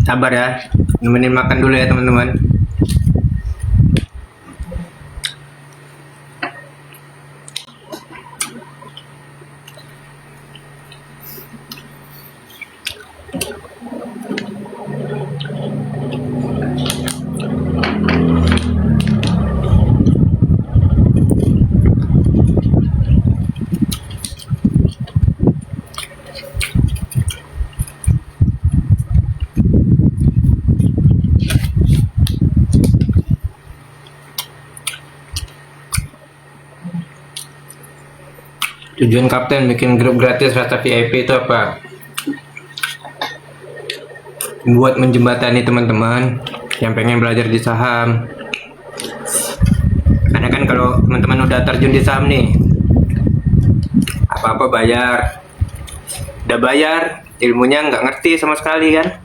Sabar ya, nemenin makan dulu ya teman-teman. Tujuan kapten bikin grup gratis rasa VIP itu apa? Buat menjembatani teman-teman yang pengen belajar di saham. Karena kan kalau teman-teman udah terjun di saham nih, apa-apa bayar. Udah bayar, ilmunya nggak ngerti sama sekali kan?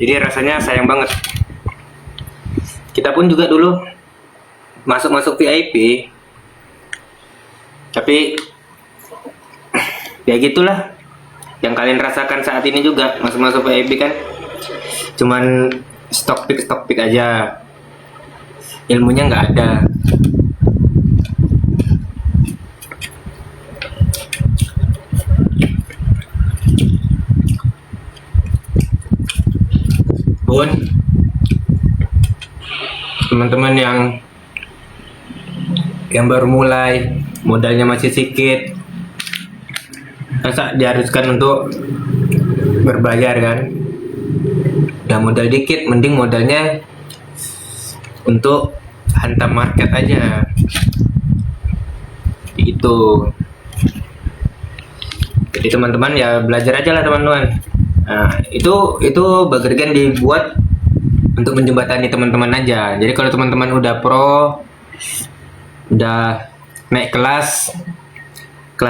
Jadi rasanya sayang banget. Kita pun juga dulu masuk VIP, tapi ya gitulah yang kalian rasakan saat ini juga. Masuk VIP kan cuman stock pick aja, ilmunya nggak ada. Pun teman-teman yang baru mulai, modalnya masih sedikit, masa diharuskan untuk berbayar kan? Udah modal dikit, mending modalnya untuk hantam market aja. Itu. Jadi teman-teman ya belajar aja lah teman-teman. Nah, itu bagian dibuat untuk menjembatani teman-teman aja. Jadi kalau teman-teman udah pro, udah naik kelas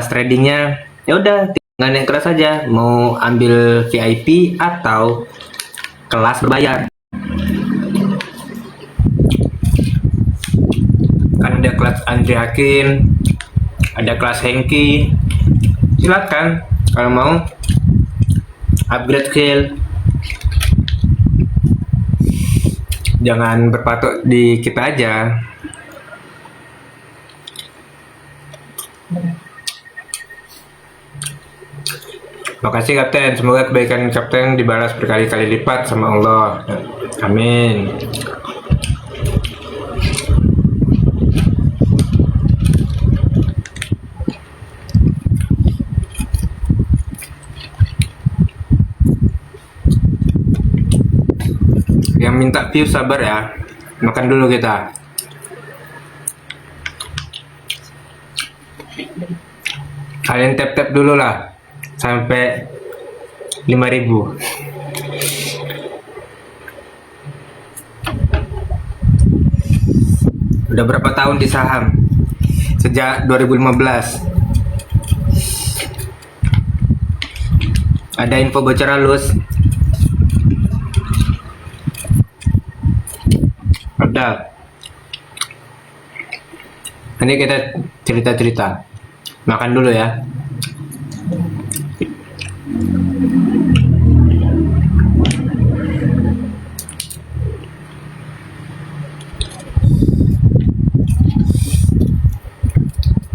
tradingnya, ya udah tinggal naik kelas aja, mau ambil VIP atau kelas berbayar. Kan ada kelas Andri Hakim, ada kelas Hengki, silakan kalau mau upgrade skill. Jangan berpatok di kita aja. Makasih kapten, semoga kebaikan kapten dibalas berkali-kali lipat sama Allah. Amin. Yang minta view sabar ya, makan dulu kita. Kalian tap dulu lah sampai 5.000. Udah berapa tahun di saham? Sejak 2015. Ada info bocor halus? Ada. Ini kita cerita-cerita. Makan dulu ya.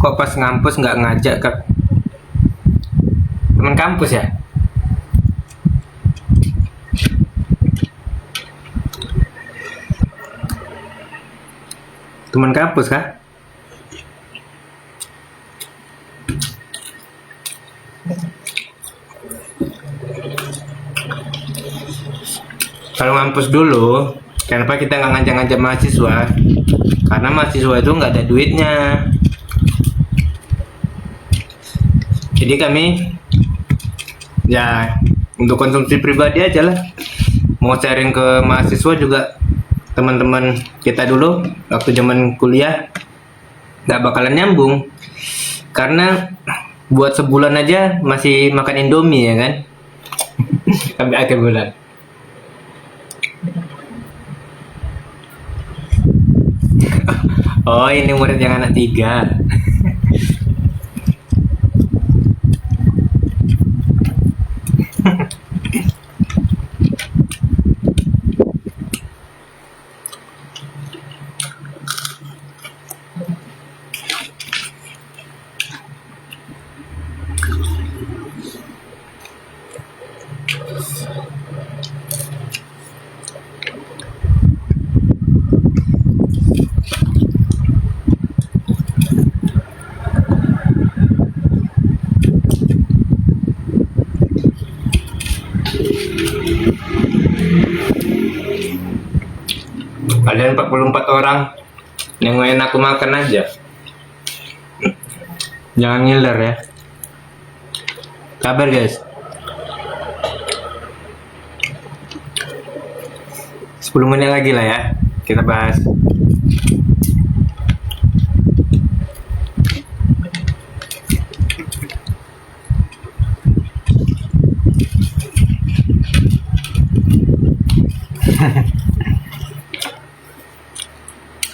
Kok pas ngampus nggak ngajak ke teman kampus ya? Teman kampus kah? Kalau ngampus dulu, kenapa kita nggak ngajak-ngajak mahasiswa? Karena mahasiswa itu nggak ada duitnya. Jadi kami ya untuk konsumsi pribadi aja lah. Mau sharing ke mahasiswa juga, teman-teman kita dulu waktu zaman kuliah nggak bakalan nyambung. Karena buat sebulan aja masih makan Indomie ya kan? Sampai akhir bulan. Oh, ini murid yang anak 3. Kalian 44 orang nengokin aku makan aja. Jangan ngiler ya. Kabar guys. 10 menit lagi lah ya. Kita bahas.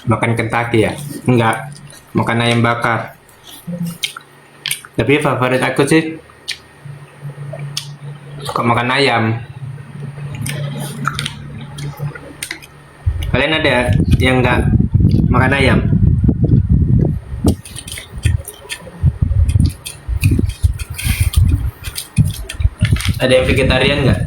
Makan Kentucky ya? Enggak, makan ayam bakar. Tapi favorit aku sih suka makan ayam. Kalian ada yang enggak makan ayam? Ada yang vegetarian nggak?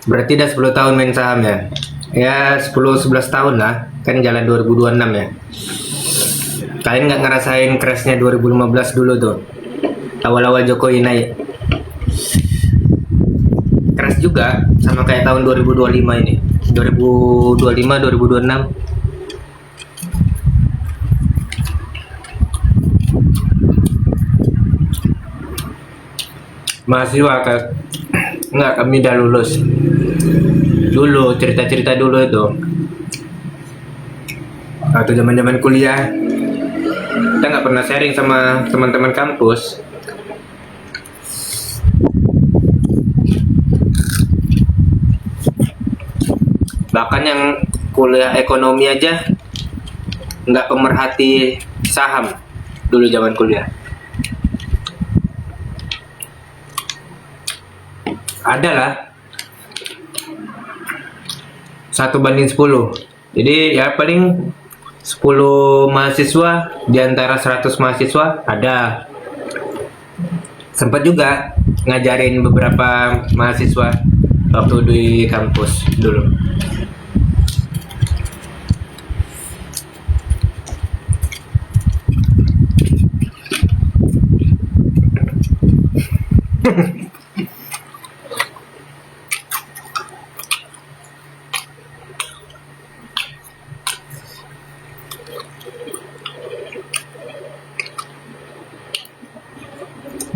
Berarti udah 10 tahun main saham ya? Ya 10-11 tahun lah. Kan jalan 2026 ya. Kalian nggak ngerasain crashnya 2015 dulu tuh? Awal-awal Jokowi naik. Crash juga sama kayak tahun 2025 ini. 2025-2026. Mahasiswa kan? Enggak, kami udah lulus. Dulu cerita-cerita dulu itu waktu zaman kuliah kita nggak pernah sharing sama teman-teman kampus. Bahkan yang kuliah ekonomi aja nggak pemerhati saham dulu zaman kuliah. Ada lah 1:10. Jadi ya paling 10 mahasiswa di antara 100 mahasiswa ada. Sempat juga ngajarin beberapa mahasiswa waktu di kampus dulu.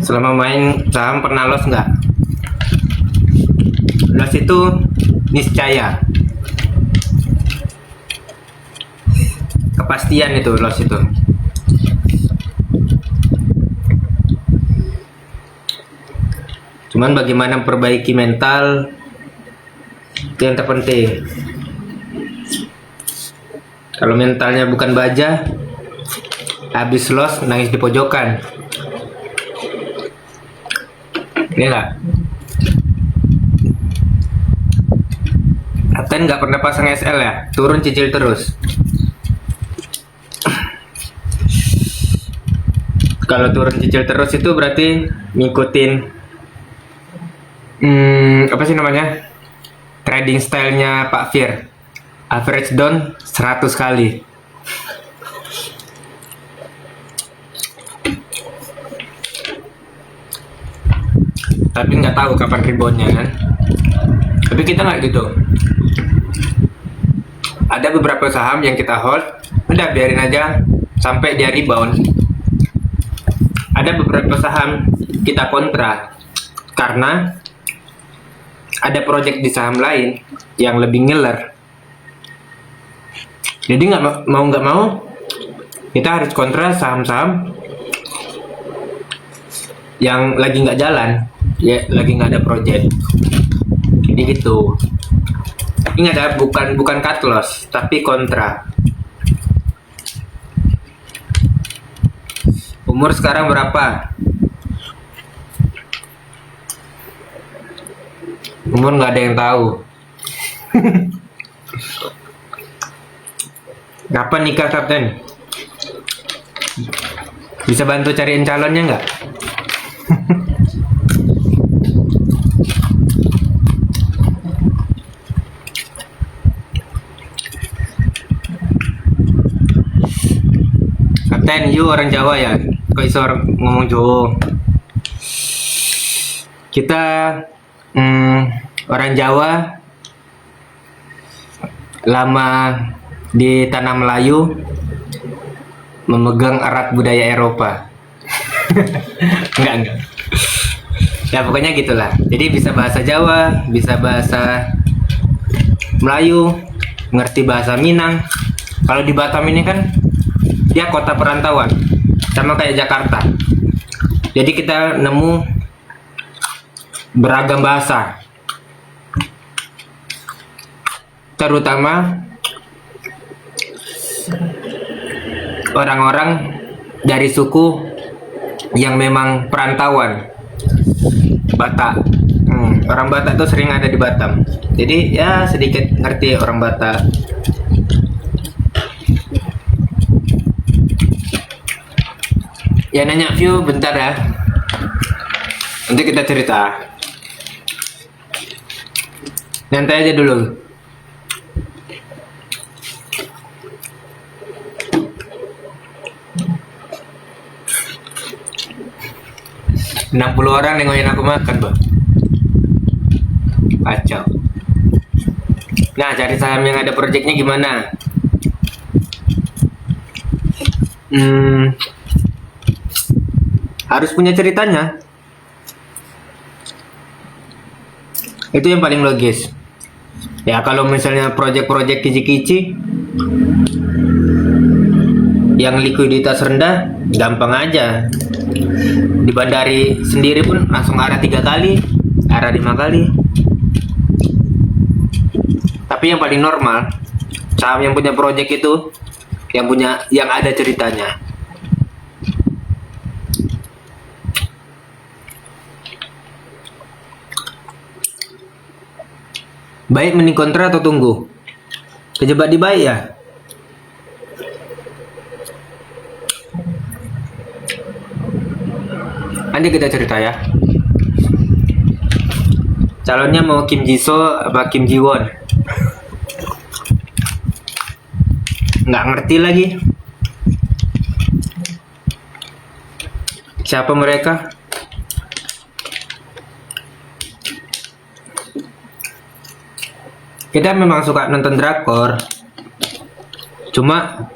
Selama main saham pernah loss nggak? Loss itu niscaya. Kepastian itu loss itu. Cuman bagaimana memperbaiki mental itu yang terpenting. Kalau mentalnya bukan baja, habis loss nangis di pojokan. Iya nggak? Kapten nggak pernah pasang SL ya? Turun cicil terus. Kalau turun cicil terus itu berarti ngikutin apa sih namanya? Trading stylenya Pak Fir. Average down 100 kali. Tapi nggak tahu kapan reboundnya kan. Tapi kita nggak gitu. Ada beberapa saham yang kita hold, udah biarin aja sampai dia rebound. Ada beberapa saham kita kontra karena ada project di saham lain yang lebih ngiler. Jadi nggak mau kita harus kontra saham-saham yang lagi nggak jalan, ya lagi nggak ada project. Jadi gitu. Ingat ya, bukan cut loss, tapi kontra. Umur sekarang berapa? Umur nggak ada yang tahu. Kapan nikah, Kapten? Bisa bantu cariin calonnya nggak? Kapten, you orang Jawa ya? Kok iso ngomong Jawa? Kita orang Jawa lama di tanah Melayu, memegang erat budaya Eropa. enggak. Ya pokoknya gitulah. Jadi bisa bahasa Jawa, bisa bahasa Melayu, ngerti bahasa Minang. Kalau di Batam ini kan dia kota perantauan, sama kayak Jakarta. Jadi kita nemu beragam bahasa, terutama orang-orang dari suku yang memang perantauan Batak. Orang Batak tuh sering ada di Batam, jadi ya sedikit ngerti orang Batak. Ya nanya view bentar ya, nanti kita cerita. Nyantai aja dulu. Enam 60 orang nengokin aku makan, Bang. Kacau. Nah, cari saham yang ada proyeknya gimana? Harus punya ceritanya. Itu yang paling logis. Ya kalau misalnya proyek-proyek kici-kici yang likuiditas rendah, gampang aja. Di Bandari sendiri pun langsung arah 3 kali, arah 5 kali. Tapi yang paling normal, saham yang punya proyek itu yang ada ceritanya. Baik mending kontra atau tunggu? Kejebak di baik ya? Nanti kita cerita ya. Calonnya mau Kim Jisoo apa Kim Jiwon? Nggak ngerti lagi. Siapa mereka? Kita memang suka nonton drakor, cuma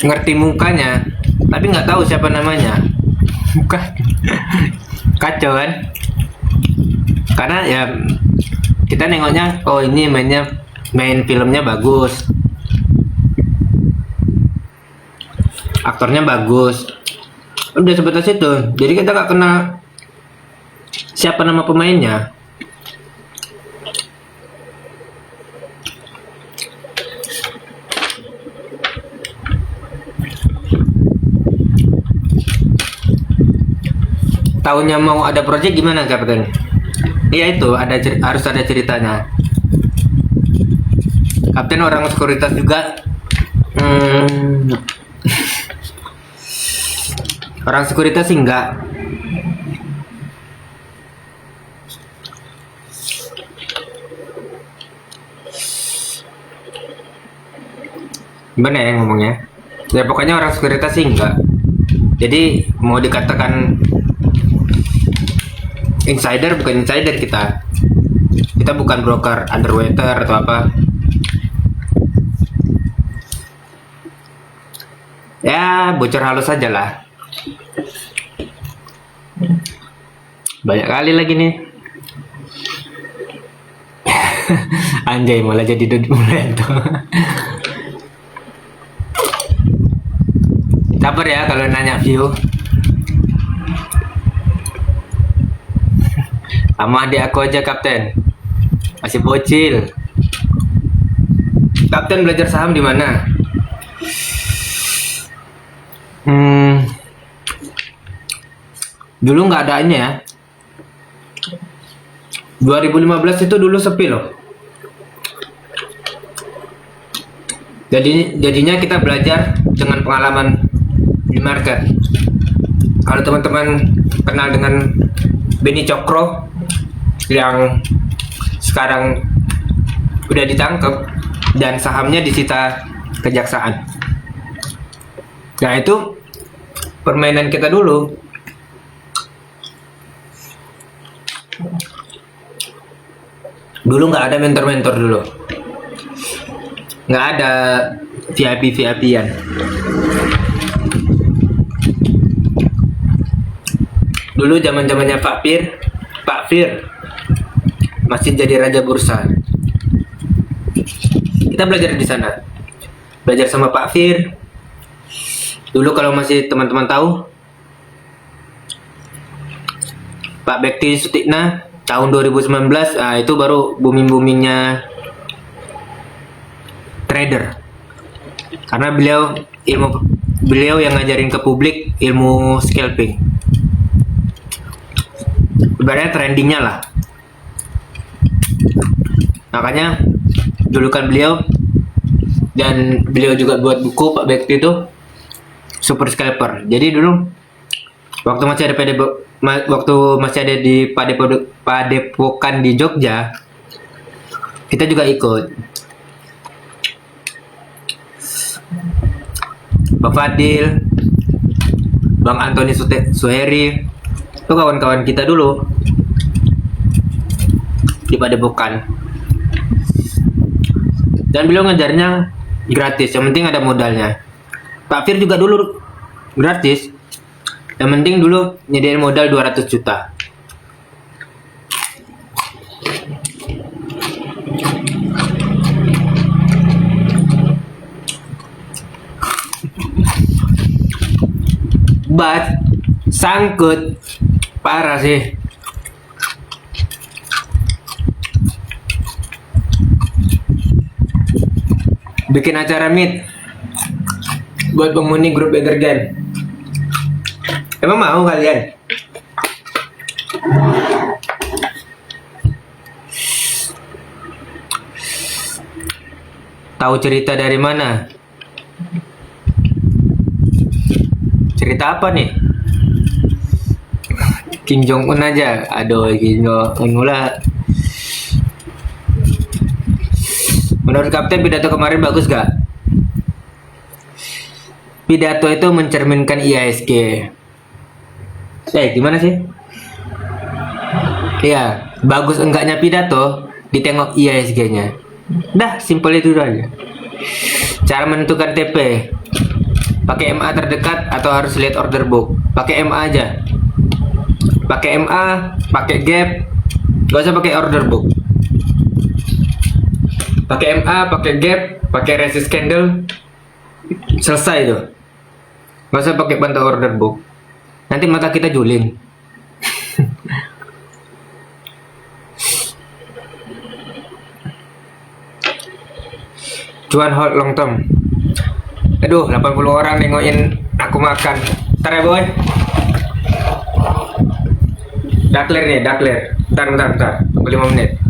ngerti mukanya, tapi nggak tahu siapa namanya. Bukan kacau kan? Karena ya kita nengoknya, oh ini main filmnya bagus, aktornya bagus, udah sebatas itu. Jadi kita nggak kenal siapa nama pemainnya. Tahunnya mau ada project gimana Kapten? Iya itu harus ada ceritanya. Kapten orang sekuritas juga. Orang sekuritas sih enggak. Gimana ya ngomongnya? Ya pokoknya orang sekuritas sih enggak. Jadi mau dikatakan insider bukan insider kita. Kita bukan broker underwater atau apa. Ya bocor halus aja lah. Banyak kali lagi nih. Anjay malah jadi mulai tuh. Sabar ya kalau nanya view. Sama adik aku aja Kapten, masih bocil. Kapten belajar saham di mana? Dulu nggak adanya ya. 2015 itu dulu sepi loh. Jadinya kita belajar dengan pengalaman di market. Kalau teman-teman kenal dengan Beni Cokro yang sekarang udah ditangkap dan sahamnya disita kejaksaan. Nah itu permainan kita dulu. Dulu nggak ada mentor-mentor dulu. Nggak ada VIP-VIP-an. Dulu zaman-zamannya Pak Fir masih jadi raja bursa. Kita belajar di sana. Belajar sama Pak Fir. Dulu kalau masih teman-teman tahu, Pak Bekti Sutikna tahun 2019, itu baru booming-boomingnya trader. Karena beliau yang ngajarin ke publik ilmu scalping. Ibaratnya trendingnya lah. Makanya julukan beliau, dan beliau juga buat buku Pak Bekti itu Super Scalper. Jadi dulu waktu masih ada di Padepokan di Jogja, kita juga ikut. Pak Fadil, Bang Antoni Suheri, itu kawan-kawan kita dulu di Padepokan. Dan beliau ngajarnya gratis, yang penting ada modalnya. Pak Fir juga dulu gratis, yang penting dulu nyediain modal 200 juta. But sangkut parah sih. Bikin acara meet buat penghuni grup Egergen. Emang mau kalian? Tahu cerita dari mana? Cerita apa nih? Kim Jong Un aja. Aduh, Kim Jong Un lah. Menurut Kapten, pidato kemarin bagus gak? Pidato itu mencerminkan IHSG. Gimana sih? Iya, bagus enggaknya pidato ditengok IHSG-nya. Dah, simpel itu aja. Cara menentukan TP, pakai MA terdekat atau harus lihat order book? Pakai MA aja. Pakai MA, pakai gap, gak usah pakai order book. Pakai MA, pakai gap, pakai resist candle, selesai tuh. Gak usah pakai pantau order book. Nanti mata kita juling. Cuan hold long term. Aduh, 80 orang nengokin aku makan. Ntar ya boy. Udah clear nih, udah clear. Bentar. Tunggu 5 menit.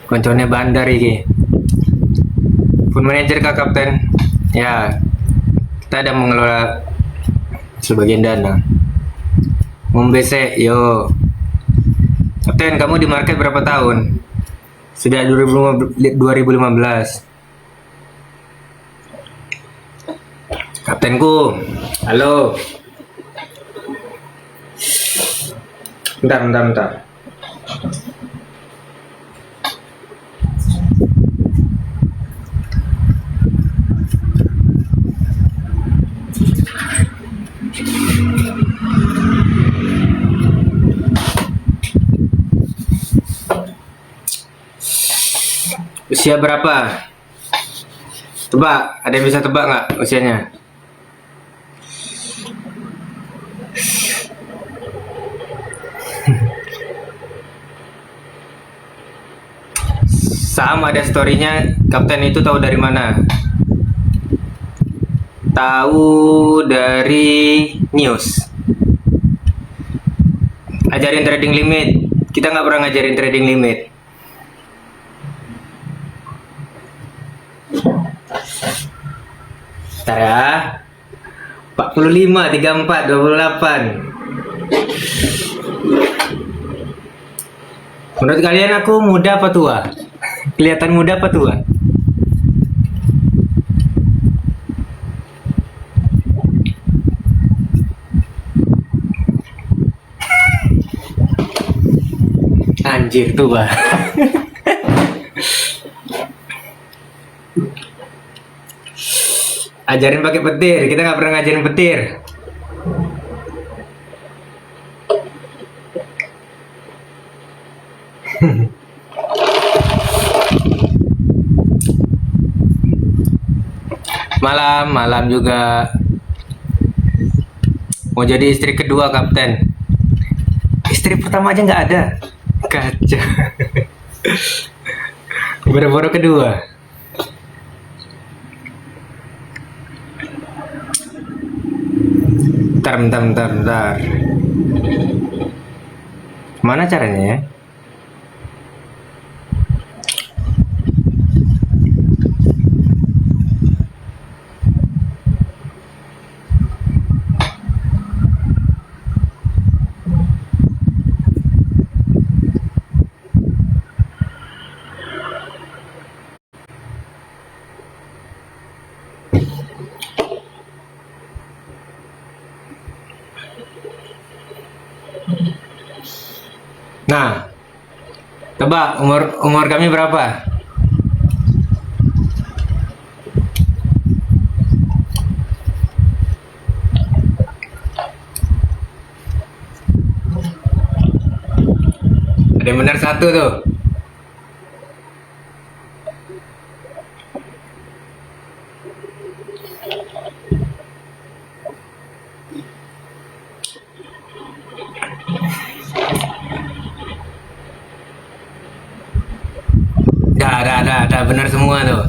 koncone bandar iki. Pun manajer kak kapten. Ya, kita ada mengelola sebagian dana. Membesek, yo. Kapten, kamu di market berapa tahun? Sejak 2015. Kaptenku, halo. Bentar. Usia berapa? Tebak, ada yang bisa tebak nggak usianya? Sama ada storynya, kapten itu tahu dari mana? Tahu dari news. Ajarin trading limit. Kita nggak pernah ngajarin trading limit. Bentar ya. 45, 34, 28. Menurut kalian aku muda apa tua? Kelihatan muda apa tua? Anjir tua. Ajarin pakai petir, kita nggak pernah ngajarin petir. Malam juga. Mau jadi istri kedua kapten. Istri pertama aja nggak ada. Kacau. Baru-baru kedua. Bentar. Mana caranya ya? Nah, tebak umur kami berapa? Ada yang benar satu tuh. Dah benar semua tuh.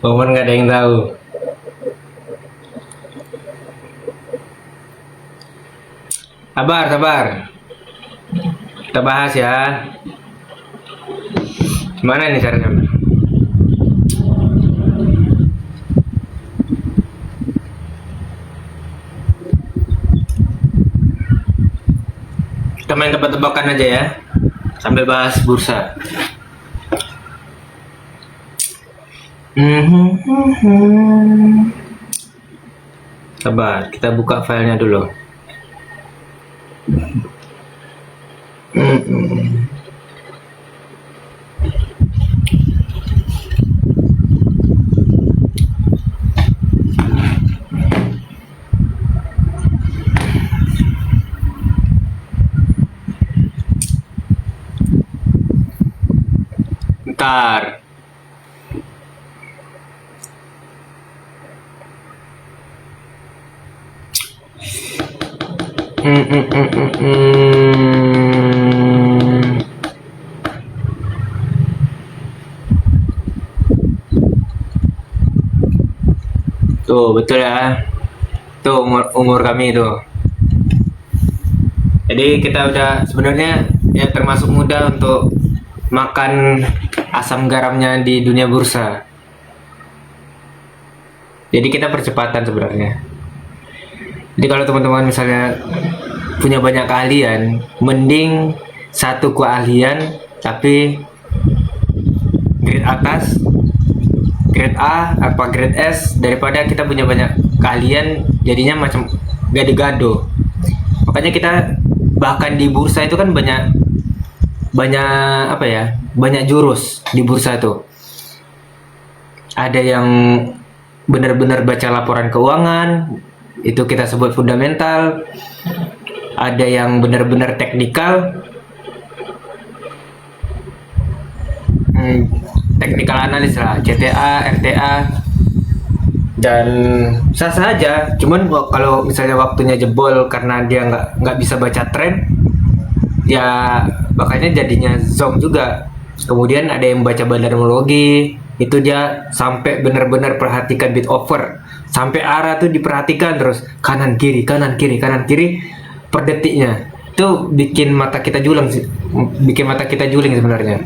Momen nggak ada yang tahu. Sabar. Kita bahas ya. Gimana nih caranya? Kita main tebak-tebakan aja ya, sambil bahas bursa. Sabar, kita buka filenya dulu. Bentar. Tuh betul ya. Tuh umur kami itu. Jadi kita udah sebenarnya ya termasuk muda untuk makan asam garamnya di dunia bursa. Jadi kita percepatan sebenarnya. Jadi kalau teman-teman misalnya punya banyak keahlian, mending satu keahlian tapi grade atas, grade A apa grade S, daripada kita punya banyak keahlian jadinya macam gado-gado. Makanya kita bahkan di bursa itu kan banyak banyak apa ya, banyak jurus di bursa itu. Ada yang benar-benar baca laporan keuangan, itu kita sebut fundamental. Ada yang benar-benar teknikal, technical analis lah, CTA, RTA, dan sah-sah aja. Cuman kalau misalnya waktunya jebol karena dia nggak bisa baca tren, ya makanya jadinya zong juga. Kemudian ada yang baca bandarmologi, itu dia sampai benar-benar perhatikan bit over, sampai arah tuh diperhatikan terus, kanan kiri kanan kiri kanan kiri per detiknya. Itu bikin mata kita juling sih, bikin mata kita juling sebenarnya.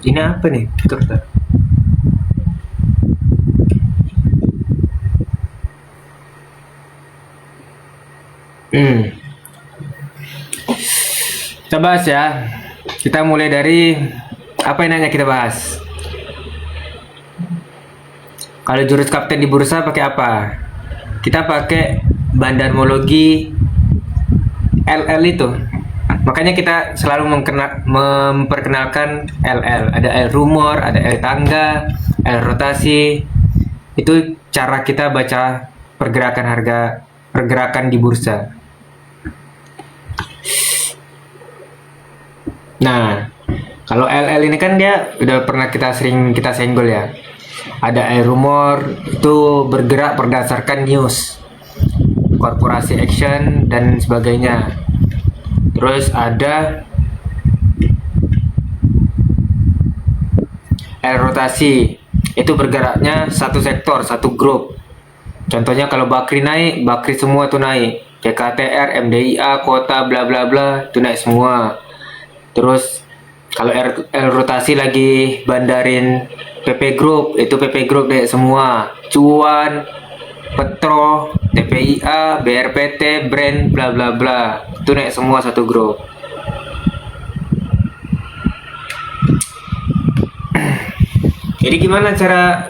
Ini apa nih? Dokter. Kita bahas ya. Kita mulai dari apa yang nanya kita bahas. Kalau jurus kapten di bursa pakai apa? Kita pakai bandarmologi LL itu. Makanya kita selalu memperkenalkan LL. Ada L rumor, ada L tangga, L rotasi. Itu cara kita baca pergerakan harga, pergerakan di bursa. Nah, kalau LL ini kan dia udah pernah sering kita senggol ya. Ada L rumor, itu bergerak berdasarkan news, korporasi action dan sebagainya. Terus ada L rotasi, itu bergeraknya satu sektor, satu grup. Contohnya kalau Bakri naik, Bakri semua tuh naik. JKTR, MDIA, kota, bla bla bla, itu naik semua. Terus kalau L rotasi lagi bandarin PP Group, itu PP Group naik semua. Cuan, Petro, TPIA, BRPT, Brand, bla bla bla, itu naik semua satu grup. Jadi gimana cara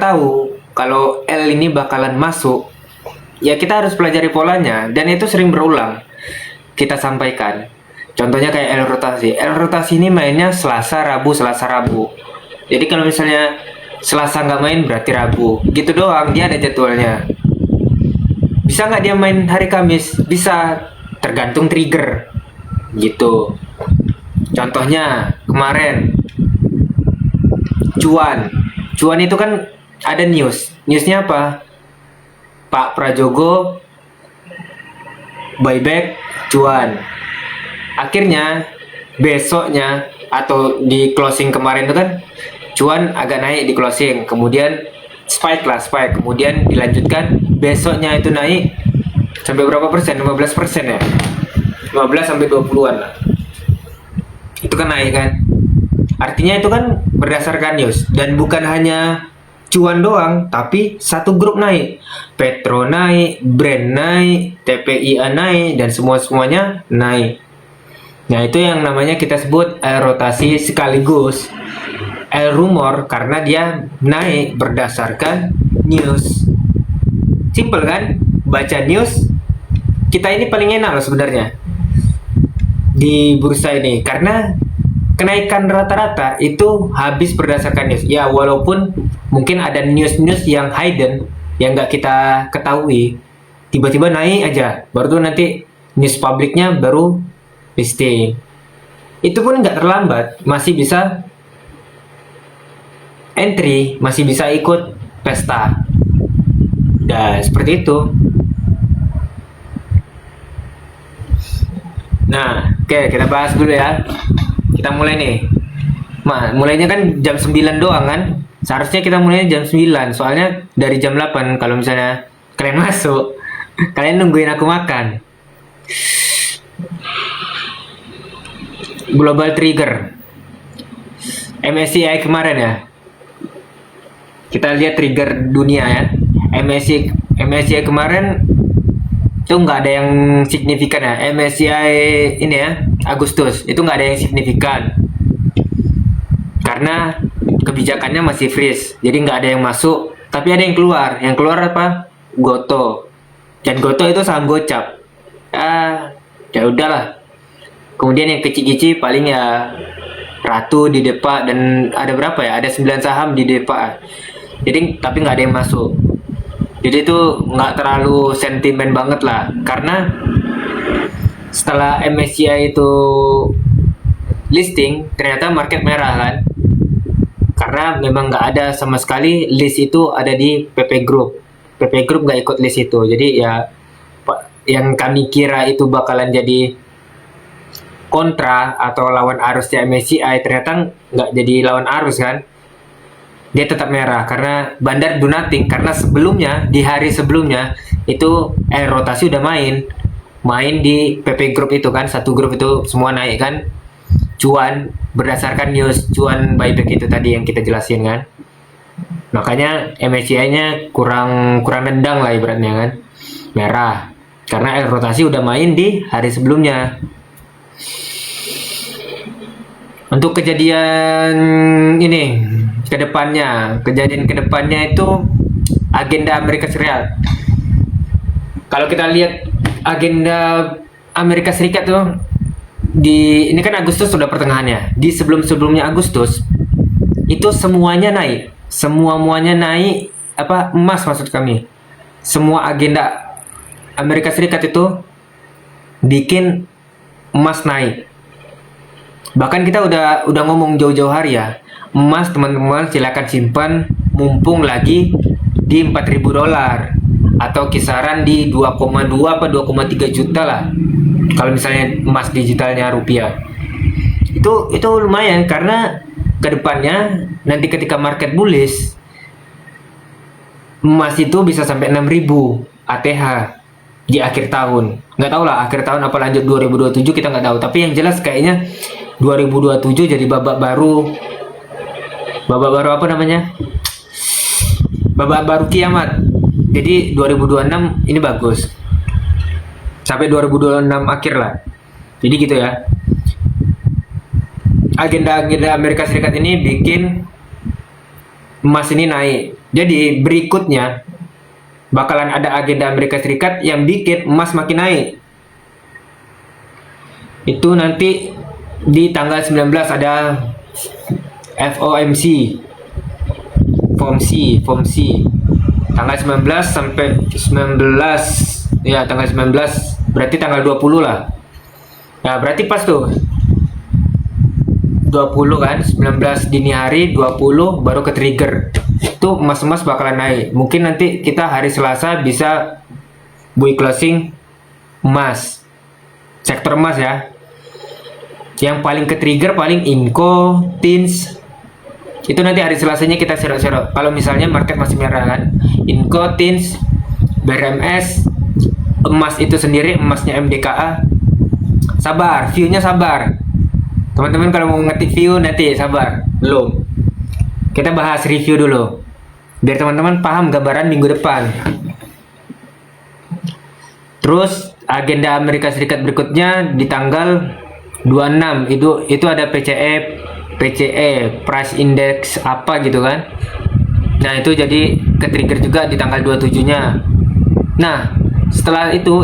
tahu kalau L ini bakalan masuk? Ya kita harus pelajari polanya, dan itu sering berulang kita sampaikan. Contohnya kayak L rotasi. L rotasi ini mainnya Selasa, Rabu, Selasa, Rabu. Jadi kalau misalnya Selasa nggak main berarti Rabu. Gitu doang, dia ada jadwalnya. Bisa nggak dia main hari Kamis? Bisa, tergantung trigger. Gitu. Contohnya kemarin Cuan itu kan ada news. Newsnya apa? Pak Prajogo buyback Cuan. Akhirnya besoknya atau di closing kemarin itu kan Cuan agak naik di closing, kemudian spike, kemudian dilanjutkan besoknya itu naik sampai berapa persen? 15% ya? 15 sampai 20-an lah. Itu kan naik kan? Artinya itu kan berdasarkan news, dan bukan hanya Cuan doang, tapi satu grup naik. Petro naik, Brand naik, TPIA naik, dan semuanya naik. Nah, itu yang namanya kita sebut L rotasi sekaligus L rumor, karena dia naik berdasarkan news. Simple kan? Baca news. Kita ini paling enak loh sebenarnya di bursa ini, karena kenaikan rata-rata itu habis berdasarkan news. Ya, walaupun mungkin ada news-news yang hidden, yang nggak kita ketahui, tiba-tiba naik aja, baru tuh nanti news publiknya baru listing. Itu pun nggak terlambat, masih bisa entry, masih bisa ikut pesta. Dan seperti itu. Nah, oke, kita bahas dulu ya. Kita mulai nih. Mulainya kan jam 9 doang kan? Seharusnya kita mulainya jam 9. Soalnya dari jam 8 kalau misalnya kalian masuk, kalian nungguin aku makan. Global Trigger. MSCI kemarin ya. Kita lihat trigger dunia ya. MSCI kemarin itu nggak ada yang signifikan ya. MSCI ini ya, Agustus itu nggak ada yang signifikan karena kebijakannya masih freeze, jadi nggak ada yang masuk, tapi ada yang keluar. Yang keluar apa? Goto. Dan Goto itu saham gocap. Ya udahlah. Kemudian yang kecil-kecil paling ya Ratu di Depa, dan ada berapa ya? Ada 9 saham di Depa. Jadi tapi nggak ada yang masuk. Jadi itu nggak terlalu sentimen banget lah, karena setelah MSCI itu listing ternyata market merah kan, karena memang nggak ada sama sekali list itu ada di PP Group. PP Group nggak ikut list itu, jadi ya yang kami kira itu bakalan jadi kontra atau lawan arusnya MSCI, ternyata nggak jadi lawan arus kan. Dia tetap merah karena Bandar do nothing, karena sebelumnya di hari sebelumnya itu rotasi udah main di PP Group itu kan, satu grup itu semua naik kan, cuan berdasarkan news cuan buyback itu tadi yang kita jelasin kan. Makanya MSCI-nya kurang nendang lah ibaratnya kan, merah karena rotasi udah main di hari sebelumnya. Untuk kejadian ini kejadian kedepannya itu agenda Amerika Serikat. Kalau kita lihat agenda Amerika Serikat tuh ini kan Agustus sudah pertengahannya. Di sebelumnya Agustus itu semuanya naik, semuanya naik, apa emas maksud kami. Semua agenda Amerika Serikat itu bikin emas naik. Bahkan kita udah ngomong jauh-jauh hari ya, emas teman-teman silakan simpan mumpung lagi di $4.000 atau kisaran di 2,2 apa 2,3 juta lah. Kalau misalnya emas digitalnya rupiah. Itu lumayan, karena kedepannya nanti ketika market bullish emas itu bisa sampai 6.000 ATH di akhir tahun. Nggak tahu lah akhir tahun apa lanjut 2027 kita nggak tahu. Tapi yang jelas kayaknya 2027 jadi babak baru apa namanya? Babak baru kiamat. Jadi 2026 ini bagus. Sampai 2026 akhir lah. Jadi gitu ya. Agenda Amerika Serikat ini bikin emas ini naik. Jadi berikutnya bakalan ada agenda Amerika Serikat yang bikin emas makin naik. Itu nanti di tanggal 19 ada FOMC tanggal 19 sampai 19 ya, tanggal 19 berarti tanggal 20 lah. Nah berarti pas tuh 20 kan, 19 dini hari, 20 baru ke trigger. Itu emas-emas bakalan naik. Mungkin nanti kita hari Selasa bisa buy closing emas, sektor emas ya. Yang paling ke trigger paling Inco, Tins. Itu nanti hari Selasanya kita serok-serok. Kalau misalnya market masih merah kan, Inco, Tins, BRMS, emas itu sendiri, emasnya MDKA. Sabar, view-nya sabar. Teman-teman kalau mau ngetik view nanti sabar. Belum. Kita bahas review dulu. Biar teman-teman paham gambaran minggu depan. Terus agenda Amerika Serikat berikutnya di tanggal 26 itu ada PCE price index apa gitu kan. Nah itu jadi ke trigger juga di tanggal 27-nya. Nah setelah itu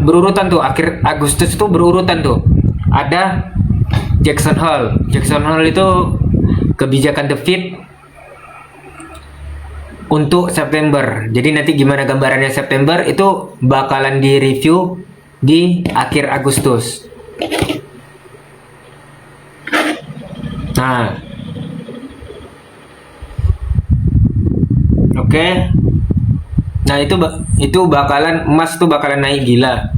berurutan tuh, akhir Agustus itu berurutan tuh. Ada Jackson Hole itu kebijakan The Fed untuk September. Jadi nanti gimana gambarannya September itu bakalan di review di akhir Agustus. Nah, oke. Nah itu bakalan emas tuh bakalan naik gila.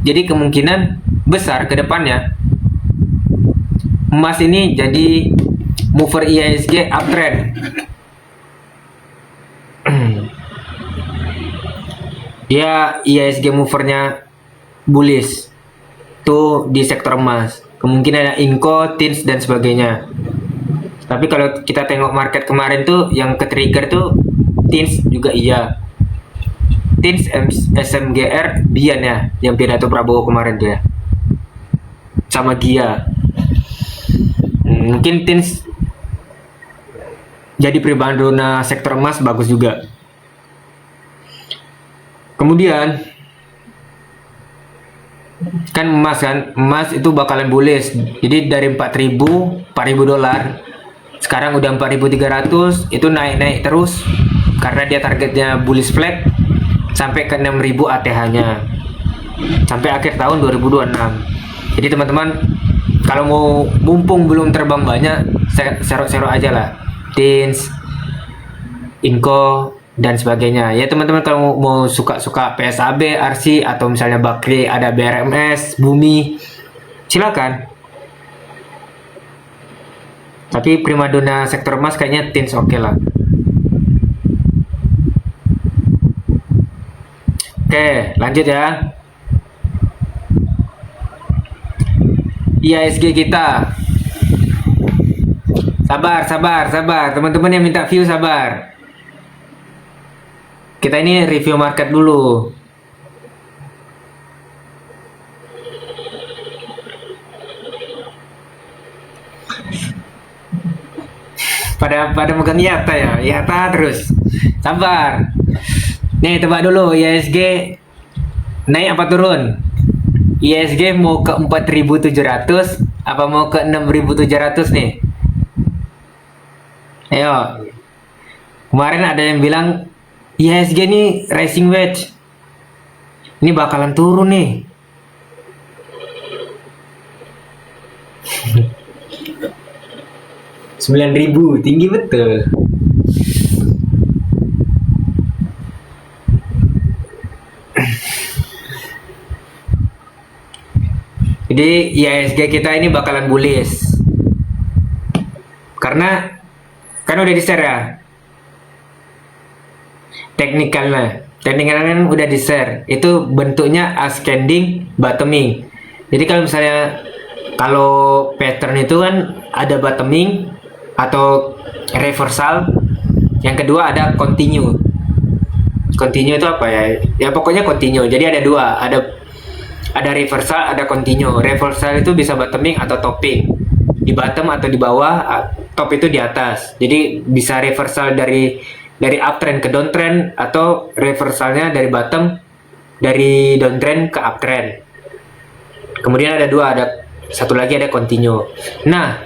Jadi kemungkinan besar ke depannya, emas ini jadi mover IHSG uptrend. Dia IHSG movernya bullish tuh di sektor emas. Kemungkinan ada Inco, TINS dan sebagainya. Tapi kalau kita tengok market kemarin tuh yang ke trigger tuh TINS juga iya. TINS SMGR Bian ya, yang pidato Prabowo kemarin tuh ya. Sama Gia. Mungkin TINS jadi pribadona sektor emas bagus juga. Kemudian kan emas itu bakalan bullish. Jadi dari 4.000 dolar sekarang udah 4.300, itu naik terus karena dia targetnya bullish flag sampai ke 6.000 ATH-nya sampai akhir tahun 2026. Jadi teman-teman kalau mau mumpung belum terbang banyak, serok-serok aja lah TINS, Inco dan sebagainya ya teman-teman. Kalau mau suka-suka PSAB, RC atau misalnya Bakri ada BRMS, Bumi, silakan. Tapi primadona sektor emas kayaknya TINS oke lah. Oke, lanjut ya. IHSG kita. Sabar. Teman-teman yang minta view sabar. Kita ini review market dulu. Pada megang Yata ya, Yata terus. Sabar. Nih tebak dulu IHSG naik apa turun? IHSG mau ke 4.700 apa mau ke 6.700 nih? Ayo. Kemarin ada yang bilang IHSG ini rising wedge. Ini bakalan turun nih. $9.000 tinggi betul. Jadi IHSG kita ini bakalan bullish karena kan udah di share ya teknikalnya kan udah di share, itu bentuknya ascending bottoming. Jadi kalau misalnya kalau pattern itu kan ada bottoming atau reversal, yang kedua ada continue itu apa ya? Ya pokoknya continue. Jadi ada dua, ada reversal, ada continue. Reversal itu bisa bottoming atau topping, di bottom atau di bawah, top itu di atas. Jadi bisa reversal dari uptrend ke downtrend atau reversalnya dari bottom dari downtrend ke uptrend. Kemudian ada dua, ada satu lagi ada continue. Nah,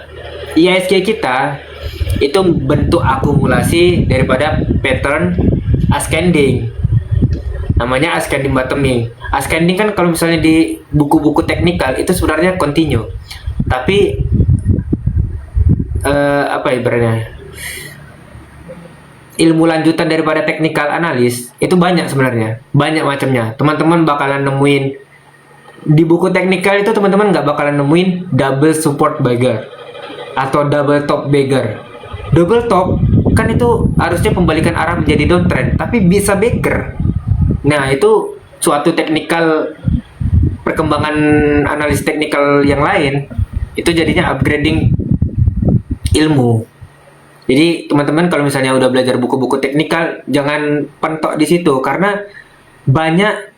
IHSG kita itu bentuk akumulasi daripada pattern ascending. Namanya ascending bottoming. Ascending kan kalau misalnya di buku-buku teknikal itu sebenarnya continue. Tapi apa ibaratnya? Ilmu lanjutan daripada technical analis itu banyak sebenarnya, banyak macamnya. Teman-teman bakalan nemuin di buku teknikal itu, teman-teman nggak bakalan nemuin double support bagger atau double top bagger. Double top kan itu harusnya pembalikan arah menjadi downtrend, tapi bisa bagger. Nah itu suatu teknikal, perkembangan analis teknikal yang lain itu jadinya upgrading ilmu. Jadi teman-teman kalau misalnya udah belajar buku-buku teknikal jangan pentok di situ, karena banyak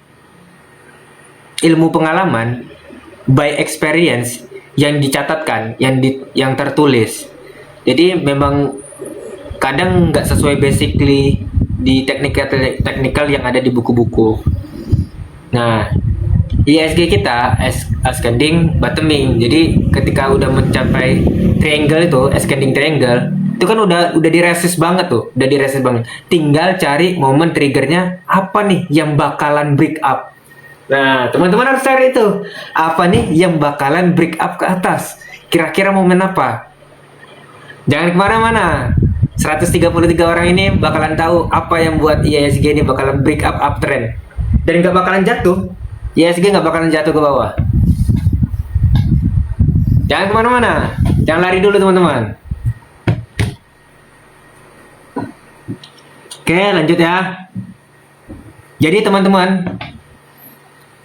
ilmu pengalaman by experience yang dicatatkan, yang tertulis. Jadi memang kadang nggak sesuai basically di teknikal yang ada di buku-buku. Nah, IHSG kita ascending bottoming. Jadi ketika udah mencapai triangle itu, ascending triangle, itu kan udah di resist banget tuh, tinggal cari momen triggernya apa nih yang bakalan break up. Nah teman-teman harus cari itu apa nih yang bakalan break up ke atas, kira-kira momen apa. Jangan kemana-mana, 133 orang ini bakalan tahu apa yang buat IHSG ini bakalan break up uptrend dan nggak bakalan jatuh. IHSG nggak bakalan jatuh ke bawah. Jangan kemana-mana. Jangan lari dulu teman-teman. Oke, lanjut ya. Jadi teman-teman,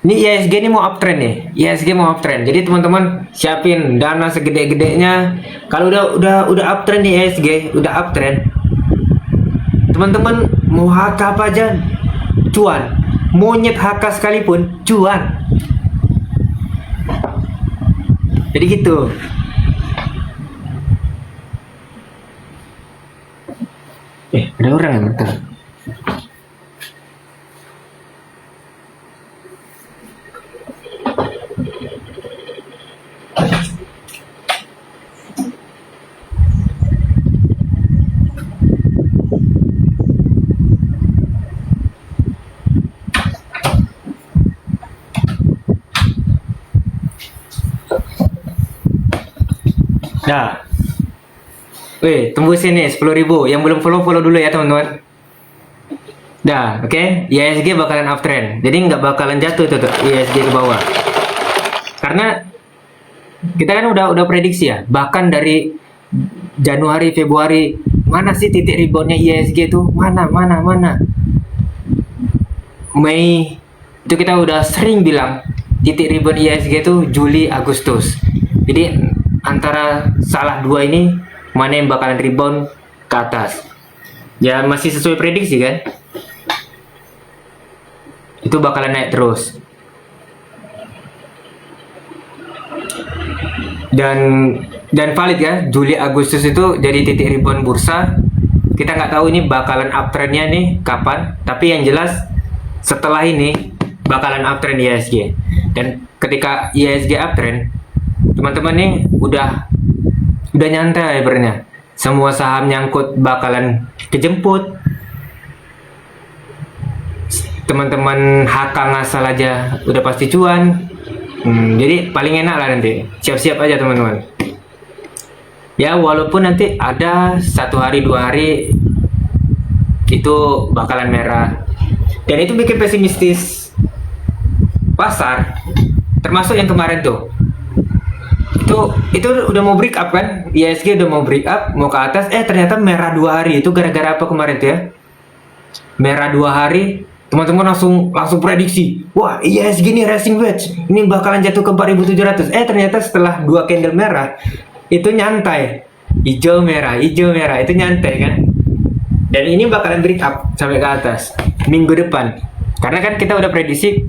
ini IHSG ini mau uptrend nih. IHSG mau uptrend. Jadi teman-teman siapin dana segede-gedenya. Kalau udah uptrend nih IHSG, udah uptrend. Teman-teman mau HK apa aja cuan. Monyet HK sekalipun cuan. Jadi gitu. Ada orang yang bentar. Nah, tembus ini 10.000. Yang belum follow dulu ya teman-teman. Dah, oke. IHSG bakalan uptrend. Jadi nggak bakalan jatuh tuh IHSG ke bawah. Karena kita kan udah prediksi ya. Bahkan dari Januari, Februari, mana sih titik reboundnya IHSG tuh? Mana? Mei itu kita udah sering bilang titik rebound IHSG tuh Juli, Agustus. Jadi antara salah dua ini mana yang bakalan rebound ke atas? Ya masih sesuai prediksi kan? Itu bakalan naik terus. Dan valid ya, Juli Agustus itu jadi titik rebound bursa. Kita nggak tahu ini bakalan uptrendnya nih kapan, tapi yang jelas setelah ini bakalan uptrend IHSG. Dan ketika IHSG uptrend, teman-teman nih udah nyantai sebenarnya. Semua saham nyangkut bakalan kejemput. Teman-teman HK ngasal aja udah pasti cuan. Jadi paling enak lah nanti. Siap-siap aja teman-teman. Ya walaupun nanti ada 1 hari 2 hari itu bakalan merah. Dan itu bikin pesimistis pasar. Termasuk yang kemarin tuh. Itu udah mau break up kan? IHSG udah mau break up, mau ke atas, ternyata merah 2 hari. Itu gara-gara apa kemarin tuh ya? Merah 2 hari, teman-teman langsung prediksi. Wah, IHSG ini racing wedge. Ini bakalan jatuh ke 4.700. Ternyata setelah 2 candle merah, itu nyantai. Hijau merah, itu nyantai kan? Dan ini bakalan break up sampai ke atas minggu depan. Karena kan kita udah prediksi.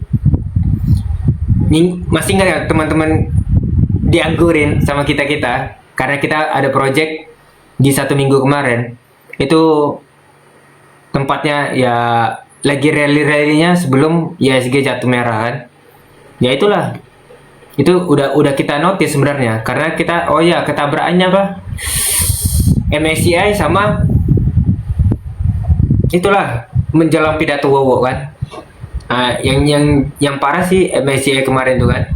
Masih nggak ya teman-teman dianggurin sama kita karena kita ada project di 1 minggu kemarin itu tempatnya ya lagi rally-rallynya sebelum IHSG jatuh merah kan. Ya itulah, itu udah kita notice sebenarnya karena kita ketabrakannya apa MSCI sama itulah menjelang pidato Wowo kan. Yang parah sih MSCI kemarin tuh kan.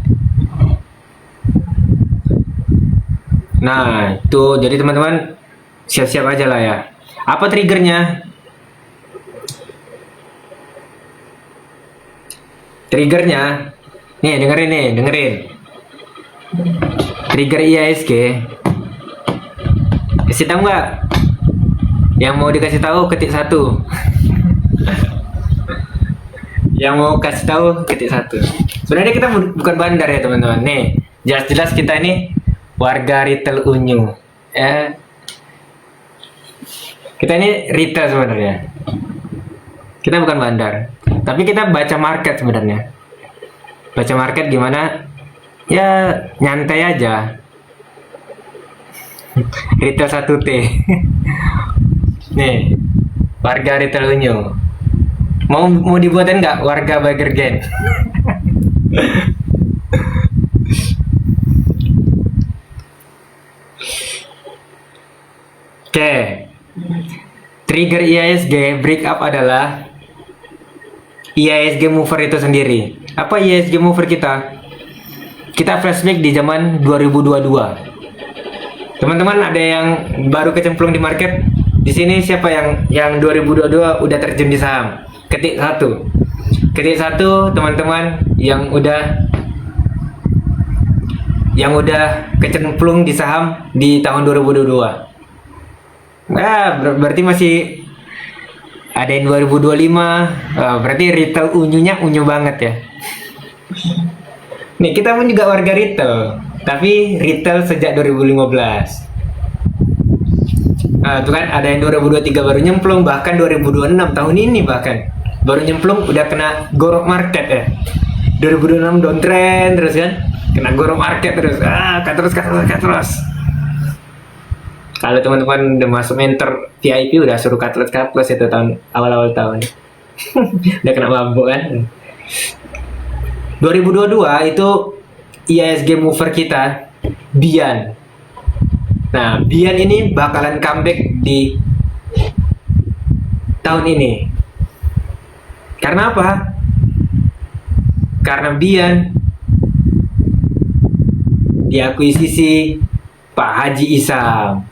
Nah, itu jadi teman-teman siap-siap aja lah ya. Apa triggernya? Triggernya, nih dengerin. Trigger IHSG. Kasih tahu nggak? Yang mau dikasih tahu ketik 1. Yang mau kasih tahu ketik 1. Sebenarnya kita bukan bandar ya teman-teman. Nih, jelas-jelas kita ini warga retail Unyu. Kita ini retail sebenarnya. Kita bukan bandar. Tapi kita baca market sebenarnya. Baca market gimana? Ya nyantai aja. Retail 1T. Nih, warga retail Unyu. Mau dibuatin nggak warga Burger Gen? Oke. Trigger IHSG break up adalah IHSG mover itu sendiri. Apa IHSG mover kita? Kita flashback di zaman 2022. Teman-teman ada yang baru kecemplung di market? Di sini siapa yang 2022 udah terjun di saham? Ketik 1. Ketik 1 teman-teman yang udah yang udah kecemplung di saham di tahun 2022. Berarti masih ada yang 2025. Berarti retail unyunya unyu banget ya. Nih, kita pun juga warga retail, tapi retail sejak 2015. Tuh kan ada yang 2023 baru nyemplung, bahkan 2026 tahun ini bahkan baru nyemplung udah kena gorok market ya. 2026 downtrend terus kan, kena gorok market terus, cut terus. Kalau teman-teman udah masuk mentor VIP udah suruh cut loss itu tahun awal tahun. Udah kena mabuk kan. 2022 itu IISG mover kita Bian. Nah, Bian ini bakalan comeback di tahun ini. Karena apa? Karena Bian diakuisisi Pak Haji Isam.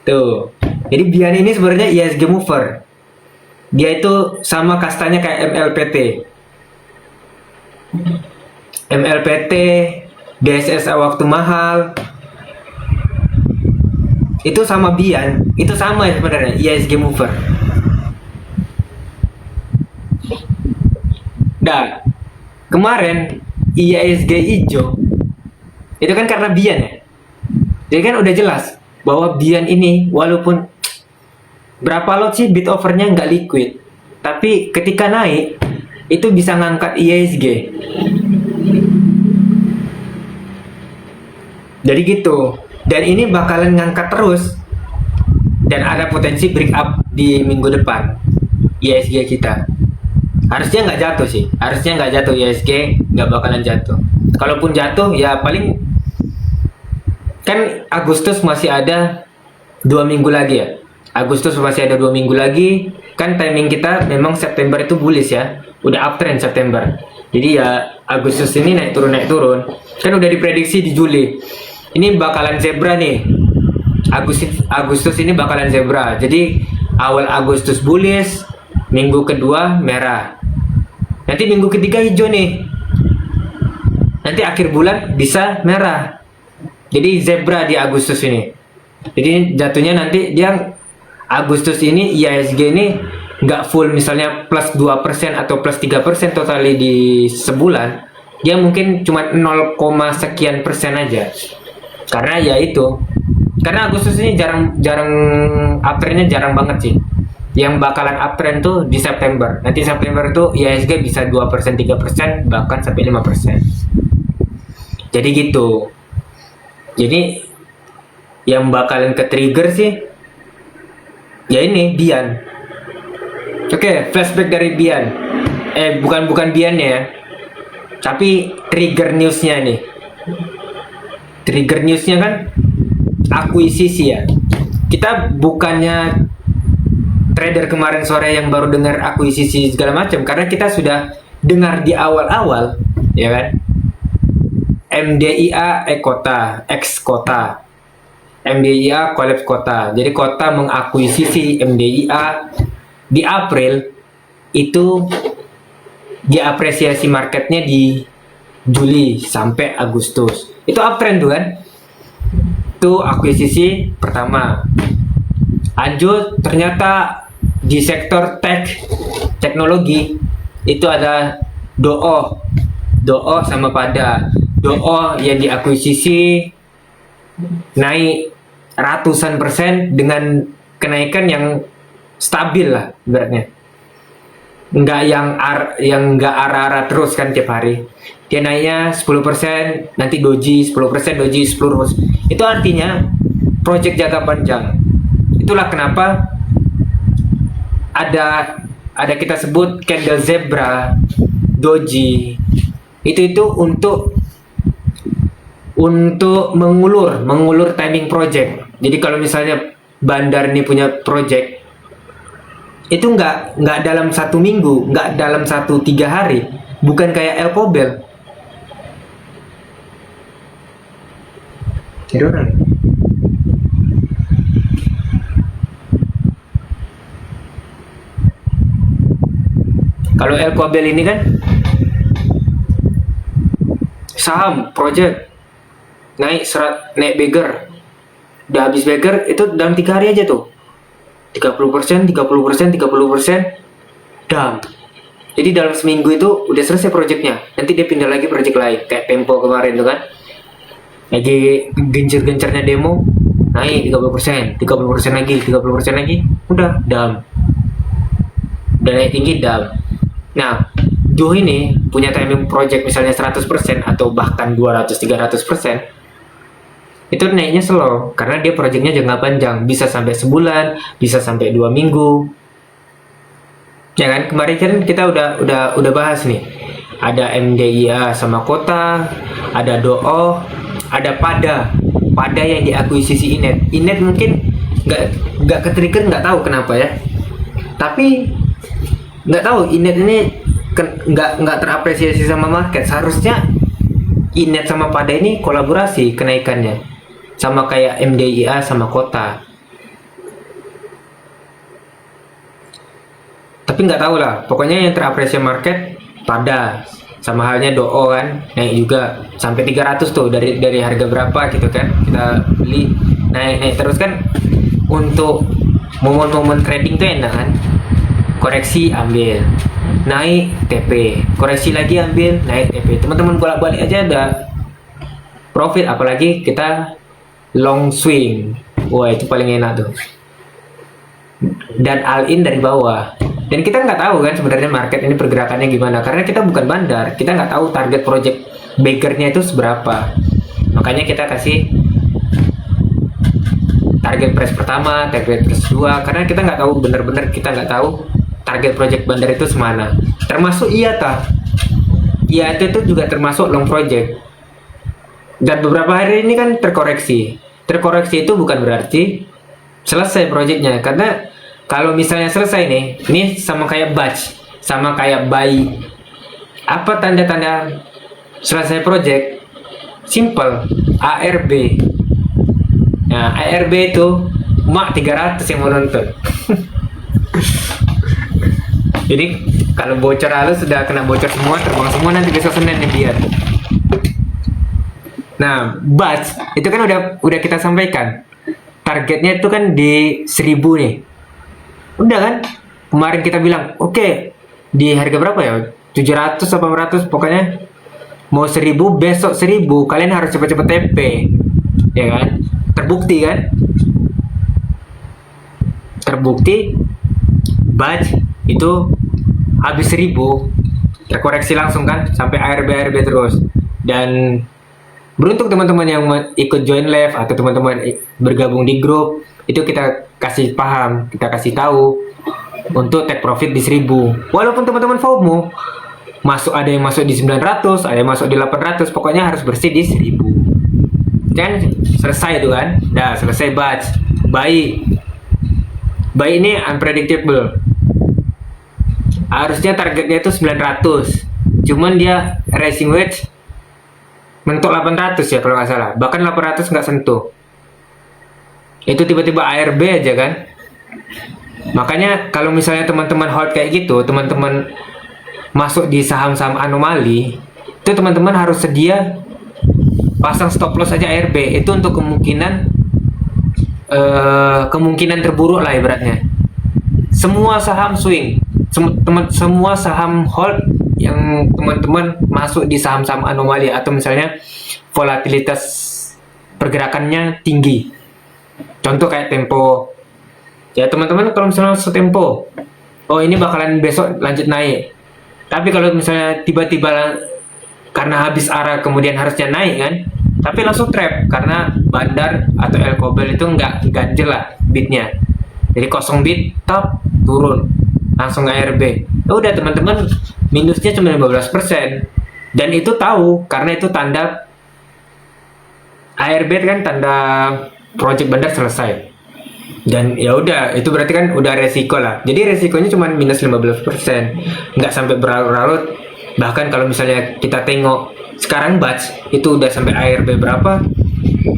Tuh. Jadi Bian ini sebenarnya IISG mover. Dia itu sama kastanya kayak MLPT, DSSA waktu mahal. Itu sama Bian, itu sama sebenarnya IISG mover. Dan kemarin IISG hijau itu kan karena Bian ya. Jadi kan udah jelas bahwa Bian ini walaupun berapa lot sih bid overnya nggak liquid, tapi ketika naik itu bisa ngangkat IISG. Jadi gitu. Dan ini bakalan ngangkat terus. Dan ada potensi break up di minggu depan IISG kita. Harusnya nggak jatuh sih. Harusnya nggak jatuh IISG, nggak bakalan jatuh. Kalaupun jatuh ya paling kan Agustus masih ada 2 minggu lagi ya. Agustus masih ada 2 minggu lagi. Kan timing kita memang September itu bullish ya. Udah uptrend September. Jadi ya Agustus ini naik turun. Kan udah diprediksi di Juli. Ini bakalan zebra nih. Agustus ini bakalan zebra. Jadi awal Agustus bullish, minggu kedua merah. Nanti minggu ketiga hijau nih. Nanti akhir bulan bisa merah. Jadi zebra di Agustus ini. Jadi jatuhnya nanti dia Agustus ini IISG ini nggak full misalnya plus 2% atau plus 3% totali di sebulan. Dia mungkin cuma 0, sekian persen aja. Karena ya itu. Karena Agustus ini jarang uptrendnya jarang banget sih. Yang bakalan uptrend tuh di September. Nanti September tuh IISG bisa 2%, 3%, bahkan sampai 5%. Jadi gitu. Jadi yang bakalan ke trigger sih ya ini Bian. Oke, flashback dari Bian. Bukan Bian ya. Tapi trigger newsnya nih. Trigger newsnya kan akuisisi ya. Kita bukannya trader kemarin sore yang baru dengar akuisisi segala macam, karena kita sudah dengar di awal-awal, ya kan? MDIA Kota, MDIA collapse Kota. Jadi Kota mengakuisisi MDIA di April, itu diapresiasi marketnya di Juli sampai Agustus. Itu uptrend tuh kan? Itu akuisisi pertama. Lanjut, ternyata di sektor teknologi itu ada DOO sama pada DOO yang diakuisisi naik ratusan persen dengan kenaikan yang stabil lah ibaratnya. Nggak yang nggak arah-arah terus kan tiap hari. Dia naiknya 10%, nanti doji 10%, doji 10%. Itu artinya project jangka panjang. Itulah kenapa ada kita sebut candle zebra, doji. Itu untuk mengulur timing project. Jadi kalau misalnya Bandar ini punya project, itu nggak dalam 1 minggu, nggak dalam 1-3 hari, bukan kayak Elkobel. Kalau Elkobel ini kan saham, project, naik beggar, udah habis beggar itu dalam 3 hari aja tuh 30%, 30%, 30%, dam. Jadi dalam seminggu itu udah selesai projectnya. Nanti dia pindah lagi project lain. Kayak Tempo kemarin tuh kan. Lagi gencar-gencarnya demo, naik 30%, 30% lagi, 30% lagi. Udah, dam. Udah naik tinggi, dam. Nah, Joe ini punya timing project misalnya 100% atau bahkan 200-300%. Itu naiknya slow karena dia projectnya jangka panjang, bisa sampai sebulan, bisa sampai 2 minggu. Ya kan, kemarin kan kita udah bahas nih. Ada MDIA sama Kota, ada DOO, ada Pada yang diakuisisi Inet. Inet mungkin nggak ketrigger, nggak tahu kenapa ya. Tapi nggak tahu Inet ini nggak terapresiasi sama market. Seharusnya Inet sama Pada ini kolaborasi kenaikannya, sama kayak MDIA sama Kota. Tapi nggak tahu lah, pokoknya yang terapresiasi market Pada, sama halnya DOO kan naik juga sampai 300 tuh dari harga berapa gitu kan kita beli, naik terus kan. Untuk momen-momen trading tuh enak kan, koreksi ambil, naik TP, koreksi lagi ambil, naik TP, teman-teman bolak-balik aja udah profit. Apalagi kita long swing, wah itu paling enak tuh, dan all in dari bawah. Dan kita nggak tahu kan sebenarnya market ini pergerakannya gimana, karena kita bukan bandar, kita nggak tahu target project baggernya itu seberapa. Makanya kita kasih target price pertama, target price 2, karena kita nggak tahu, bener-bener kita nggak tahu target project bandar itu semana. Termasuk IATA itu juga termasuk long project. Dan beberapa hari ini kan terkoreksi itu bukan berarti selesai projectnya, karena kalau misalnya selesai nih, ini sama kayak batch, sama kayak buy. Apa tanda-tanda selesai project? Simple, ARB. Nah, ARB itu mak 300 yang mau nonton. Jadi kalau bocor halus sudah kena bocor semua, terbang semua nanti besok Senin nih biar. Nah, batch itu kan udah kita sampaikan. Targetnya itu kan di 1000 nih. Udah kan? Kemarin kita bilang, oke, di harga berapa ya? 700 800 pokoknya mau 1000, besok 1000, kalian harus cepat-cepat TP. Ya kan? Terbukti kan? Terbukti batch itu habis 1000 terkoreksi langsung kan sampai ARB terus. Dan beruntung teman-teman yang ikut join live atau teman-teman bergabung di grup itu, kita kasih paham, kita kasih tahu untuk take profit di 1000. Walaupun teman-teman FOMO ada yang masuk di 900, ada yang masuk di 800, pokoknya harus bersih di 1000. Kan selesai itu kan. Dah selesai batch. Buy ini unpredictable. Harusnya targetnya itu 900. Cuman dia racing wedge mentok 800 ya kalau nggak salah. Bahkan 800 nggak sentuh. Itu tiba-tiba ARB aja kan. Makanya kalau misalnya teman-teman hold kayak gitu, teman-teman masuk di saham-saham anomali, itu teman-teman harus sedia pasang stop loss aja ARB. Itu untuk kemungkinan terburuk lah ibaratnya. Semua saham swing, semua saham hold yang teman-teman masuk di saham-saham anomali atau misalnya volatilitas pergerakannya tinggi. Contoh kayak Tempo. Ya teman-teman kalau misalnya masuk Tempo, oh ini bakalan besok lanjut naik. Tapi kalau misalnya tiba-tiba karena habis arah kemudian harusnya naik kan, tapi langsung trap karena bandar atau Elkobel itu nggak ganjel lah bitnya. Jadi kosong bit, top, turun. Langsung ARB. Ya udah teman-teman, minusnya cuma 15%. Dan itu tahu, karena itu tanda ARB kan tanda project bandar selesai. Dan ya udah, itu berarti kan udah resiko lah. Jadi resikonya cuma minus 15%. Nggak sampai berlarut-larut. Bahkan kalau misalnya kita tengok sekarang batch itu udah sampai ARB berapa?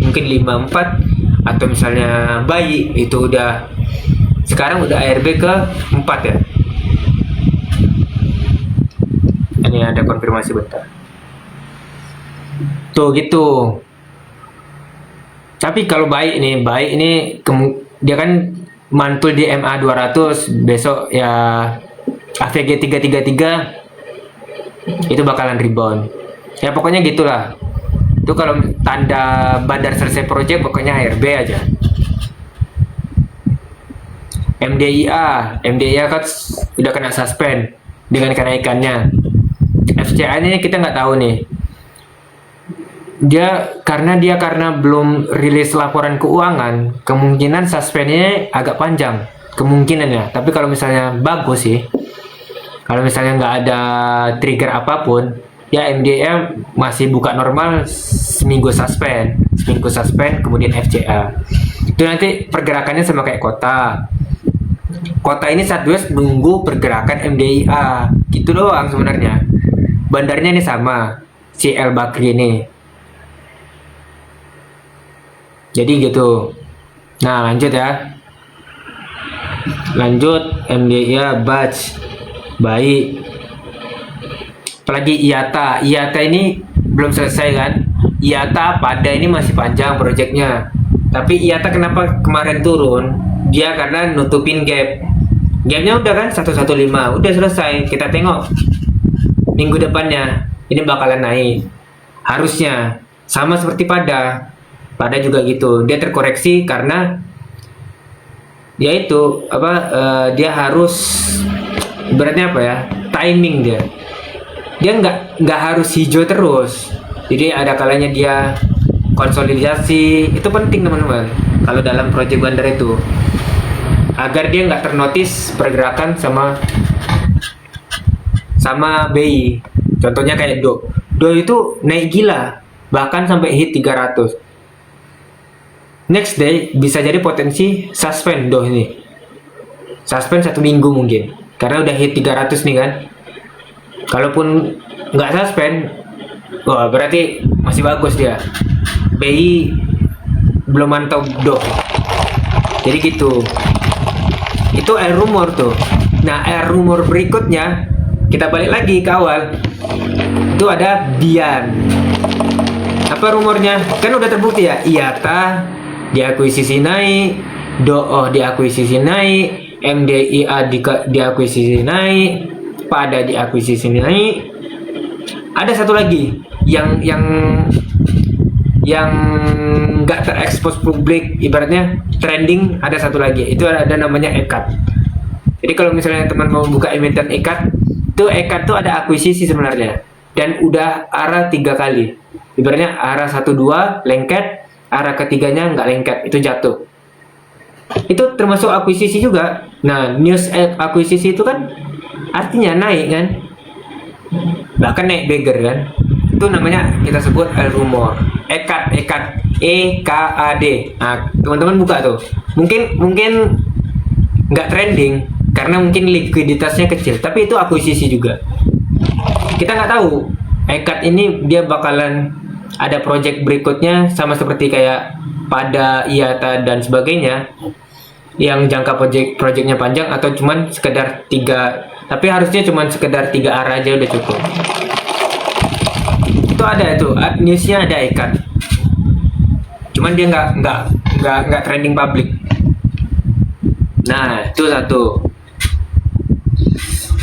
Mungkin 54, atau misalnya bayi itu udah sekarang udah ARB ke 4 ya. Ini ada konfirmasi bentar. Tuh gitu. Tapi kalau baik ini dia kan mantul di MA 200, besok ya AVG 333 itu bakalan rebound. Ya pokoknya gitulah. Itu kalau tanda bandar selesai project pokoknya ARB aja. MDIA kan udah kena suspend dengan kenaikannya. FCA ini kita nggak tahu nih. Karena belum rilis laporan keuangan, kemungkinan suspendnya agak panjang kemungkinannya. Tapi kalau misalnya bagus sih, kalau misalnya nggak ada trigger apapun, ya MDA masih buka normal seminggu suspend, kemudian FCA. Itu nanti pergerakannya sama kayak kota. Kota ini Southwest nunggu pergerakan MDIA, gitu doang sebenarnya. Bandarnya ini sama, si El Bakri ini. Jadi gitu. Nah lanjut ya. Lanjut MDIA batch baik. Apalagi IATA ini belum selesai kan. IATA pada ini masih panjang proyeknya. Tapi IATA kenapa kemarin turun? Dia karena nutupin gapnya udah kan 115, udah selesai. Kita tengok minggu depannya ini bakalan naik. Harusnya sama seperti pada juga gitu. Dia terkoreksi karena dia itu dia harus ibaratnya apa ya, timing dia nggak harus hijau terus, jadi ada kalanya dia konsolidasi. Itu penting teman-teman kalau dalam proyek bandar itu, agar dia nggak ternotis pergerakan sama BI. Contohnya kayak Do itu naik gila bahkan sampai hit 300. Next day bisa jadi potensi suspend ini. Suspend 1 minggu mungkin. Karena udah hit 300 nih kan. Kalaupun nggak suspend, wah berarti masih bagus dia. BI belum mantau Jadi gitu. Itu air rumor tuh. Nah air rumor berikutnya, kita balik lagi ke awal. Itu ada Bian. Apa rumornya? Kan udah terbukti ya, IATA diakuisisi naik, DOO diakuisisi naik, MDIA diakuisisi naik, pada diakuisisi naik. Ada satu lagi yang nggak terekspos publik, ibaratnya trending. Ada satu lagi, itu ada namanya EKAT. Jadi kalau misalnya teman mau buka emiten EKAT, itu EKAT tuh ada akuisisi sebenarnya, dan udah arah 3 kali. Ibaratnya arah 1-2 lengket, arah ketiganya nggak lengket, itu jatuh. Itu termasuk akuisisi juga. Nah, news akuisisi itu kan artinya naik kan, bahkan naik beggar kan. Itu namanya kita sebut rumor. EKAD EKAD. Nah, teman-teman buka tuh. Mungkin nggak trending karena mungkin likuiditasnya kecil, tapi itu akuisisi juga. Kita nggak tahu EKAD ini dia bakalan ada project berikutnya sama seperti kayak pada IATA dan sebagainya, yang jangka projectnya panjang, atau cuman sekedar 3, tapi harusnya cuman sekedar 3 arah aja udah cukup. Itu ada itu newsnya, ada EKAD, cuman dia nggak trending public. Nah itu satu.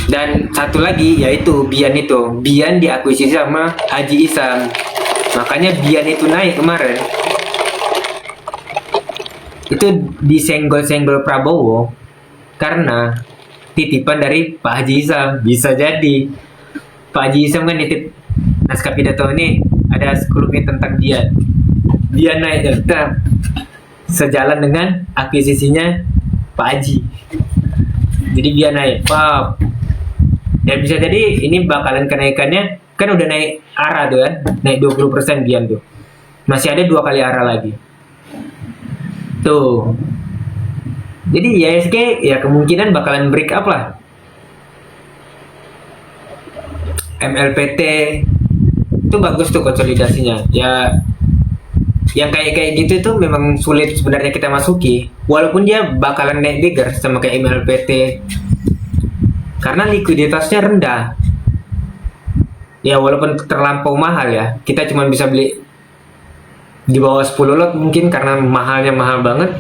Dan satu lagi yaitu Bian diakuisisi sama Haji Isam. Makanya Bian itu naik kemarin. Itu disenggol-senggol Prabowo karena titipan dari Pak Haji Isam. Bisa jadi Pak Haji Isam kan nitip naskah pidato ini, ada 10 menit tentang Bian. Bian naik dan sejalan dengan akuisisinya Pak Haji. Jadi Bian naik. Wow. Dan bisa jadi ini bakalan kenaikannya, kan udah naik arah tuh kan, naik 20% Bian tuh. Masih ada 2 kali arah lagi. Tuh. Jadi IHSG ya kemungkinan bakalan break up lah. MLPT itu bagus tuh konsolidasinya. Ya yang kayak gitu tuh memang sulit sebenarnya kita masuki, walaupun dia bakalan naik bigger sama kayak MLPT. Karena likuiditasnya rendah. Ya walaupun terlampau mahal ya, kita cuma bisa beli Di bawah 10 lot mungkin karena mahalnya mahal banget.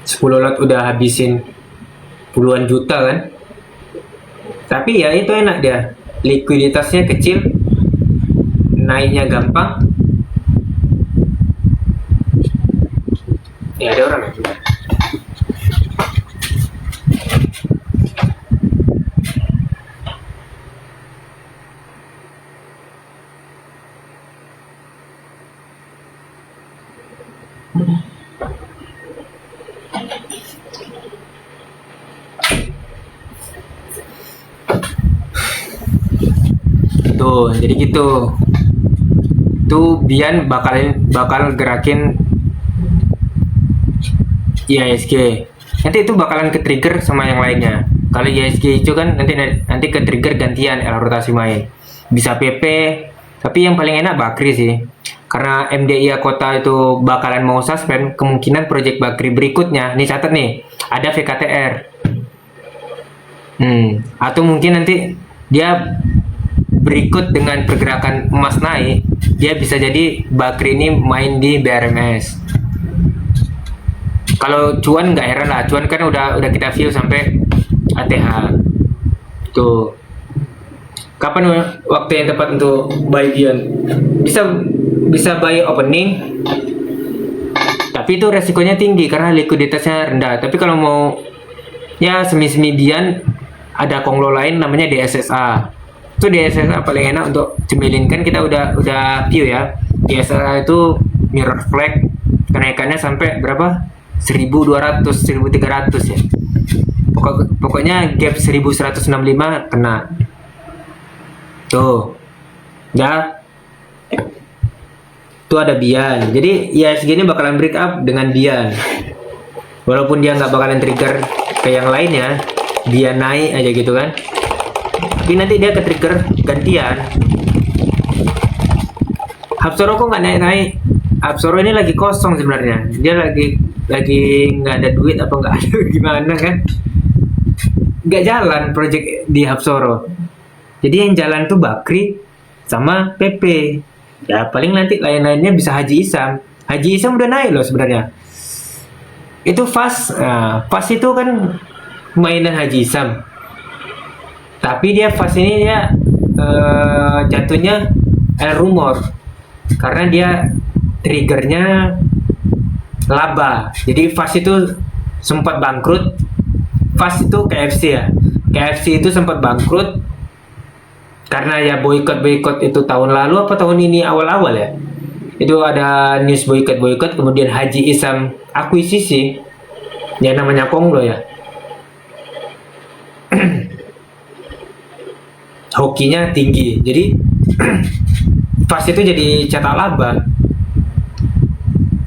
10 lot udah habisin puluhan juta kan. Tapi ya itu enak dia, likuiditasnya kecil, naiknya gampang. Ya ada orang ya. Tuh, jadi gitu. Tuh Bian bakal gerakin IHSG. Nanti itu bakalan ke trigger sama yang lainnya. Kalau IHSG itu kan nanti ke trigger gantian rotasi main. Bisa PP, tapi yang paling enak Bakri sih. Karena MDIA kota itu bakalan mau suspend, kemungkinan project Bakri berikutnya, nih catat nih, ada VKTR. Atau mungkin nanti dia berikut dengan pergerakan emas naik, dia bisa jadi Bakri ini main di BRMS. Kalau cuan nggak heran lah, cuan kan udah kita view sampai ATH. Tuh. Kapan waktu yang tepat untuk buy Bian? Bisa buy opening, tapi itu resikonya tinggi karena likuiditasnya rendah. Tapi kalau mau ya semi Bian, ada konglo lain namanya DSSA. Itu DSSA paling enak untuk cemilin, kan kita udah view ya. DSSA itu mirror flag, kenaikannya sampai berapa? 1200, 1300 ya. Pokoknya gap 1165 kena. Tuh. Ya. Tuh ada Bian. Jadi IHSG ini bakalan break up dengan Bian. Walaupun dia nggak bakalan trigger ke yang lainnya, dia naik aja gitu kan. Tapi nanti dia ke trigger gantian. Hapsoro kok nggak naik-naik? Hapsoro ini lagi kosong sebenarnya. Dia lagi nggak ada duit apa nggak ada gimana kan? Nggak jalan project di Hapsoro. Jadi yang jalan tuh Bakri sama PP. Ya paling nanti lain-lainnya bisa Haji Isam. Haji Isam udah naik loh sebenarnya. Itu fast. Nah, fast itu kan mainan Haji Isam. Tapi dia fast ini dia jatuhnya rumor. Karena dia triggernya laba. Jadi fast itu sempat bangkrut. Fast itu KFC ya. KFC itu sempat bangkrut karena ya boykot itu tahun lalu apa tahun ini awal-awal ya. Itu ada news boykot, kemudian Haji Isam akuisisi. Ya namanya konglo ya. Hokinya tinggi. Jadi fast itu jadi cetak laba.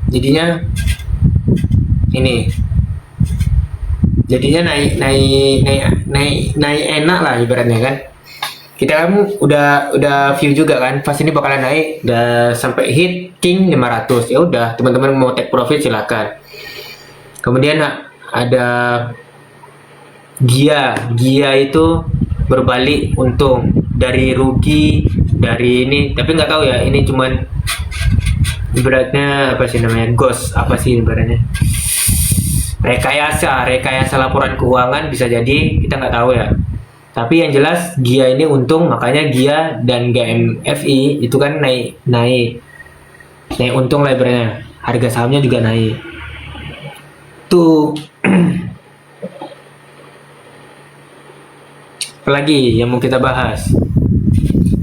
Jadinya ini. Jadinya naik enak lah ibaratnya kan. Kita kan udah view juga kan, fast ini bakalan naik udah sampai hit king 500. Ya udah, teman-teman mau take profit silakan. Kemudian ada Gia itu berbalik untung dari rugi dari ini, tapi nggak tahu ya ini cuman ibaratnya apa sih namanya, ghost apa sih ibaratnya, rekayasa laporan keuangan bisa jadi, kita nggak tahu ya. Tapi yang jelas Gia ini untung, makanya Gia dan GMFI itu kan naik untung lah ibaratnya, harga sahamnya juga naik tuh. Apalagi yang mau kita bahas,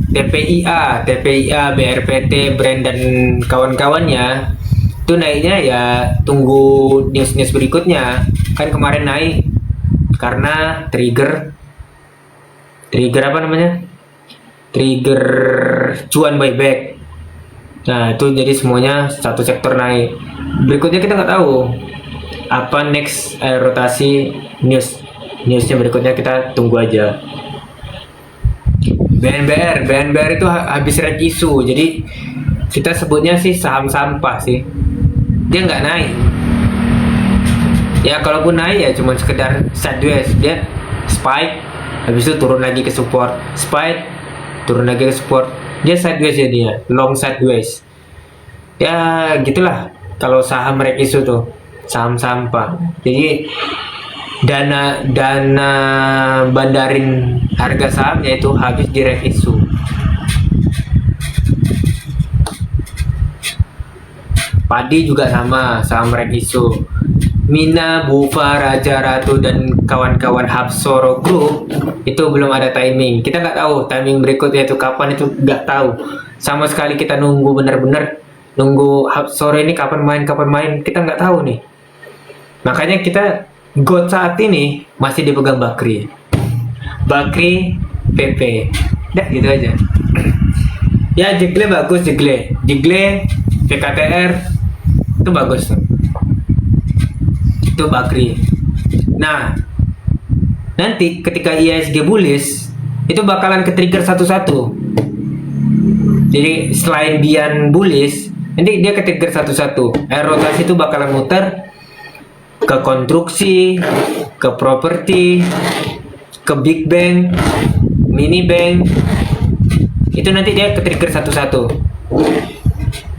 TPIA, BRPT, Brand dan kawan-kawannya itu naiknya ya tunggu news berikutnya. Kan kemarin naik karena trigger apa namanya, trigger cuan buyback. Nah itu jadi semuanya satu sektor naik. Berikutnya kita nggak tahu apa next rotasi newsnya berikutnya, kita tunggu aja. BNBR itu habis red isu, jadi kita sebutnya sih saham sampah sih. Dia nggak naik ya, kalaupun naik ya cuma sekedar sideways. Dia spike, habis itu turun lagi ke support, spike, turun lagi ke support. Dia sideways jadinya, long sideways. Ya gitulah kalau saham rek isu tuh, saham sampah. Jadi dana dana bandarin harga sahamnya itu habis di rek isu. Padi juga sama, saham rek isu. Mina, Bufa, Raja, Ratu, dan kawan-kawan Hapsoro Group itu belum ada timing. Kita nggak tahu timing berikutnya itu kapan, itu nggak tahu. Sama sekali kita nunggu benar-benar nunggu Hapsoro ini kapan main, kita nggak tahu nih. Makanya kita GOAT saat ini masih dipegang Bakri. Bakri, PP. Dah gitu aja. Ya Jegle bagus, Jegle. Jegle, PKTR itu bagus tuh. Itu Bakri. Nah, nanti ketika IISG bullish itu bakalan ke-trigger satu-satu. Jadi selain Bian bullish, nanti dia ke-trigger satu-satu. Air rotasi itu bakalan muter ke konstruksi, ke properti, ke big bank, mini bank. Itu nanti dia ke-trigger satu-satu.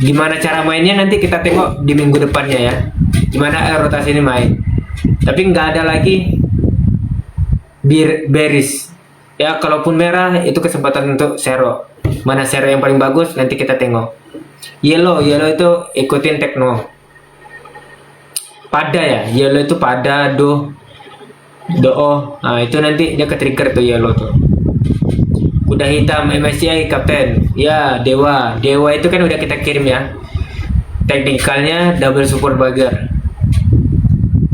Gimana cara mainnya nanti kita tengok di minggu depannya ya. Gimana air rotasi ini main. Tapi nggak ada lagi bearish. Ya kalaupun merah itu kesempatan untuk sero. Mana sero yang paling bagus nanti kita tengok. Yellow itu ikutin tekno. Pada ya, yellow itu pada do. Nah itu nanti dia ke-trigger tuh yellow tuh. Kuda hitam MSCI Kapten. Ya, Dewa itu kan udah kita kirim ya. Teknikalnya double support bagger.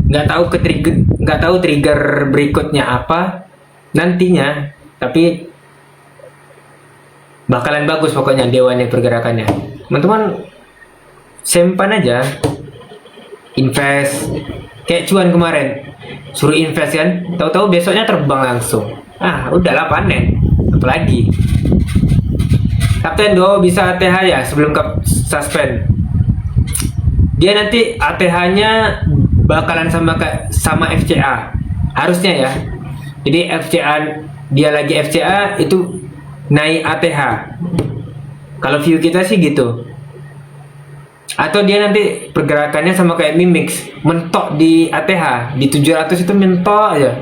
Nggak tahu trigger berikutnya apa nantinya, tapi bakalan bagus pokoknya Dewa nih pergerakannya. Teman-teman simpan aja, invest kayak cuan kemarin, suruh invest kan, tahu-tahu besoknya terbang langsung. Udahlah panen. Apalagi Kapten Do bisa ATH ya sebelum suspend. Dia nanti ATH-nya bakalan sama FCA harusnya ya. Jadi FCA dia lagi FCA itu naik ATH. Kalau view kita sih gitu. Atau dia nanti pergerakannya sama kayak Mimix, mentok di ATH di 700 itu mentok aja,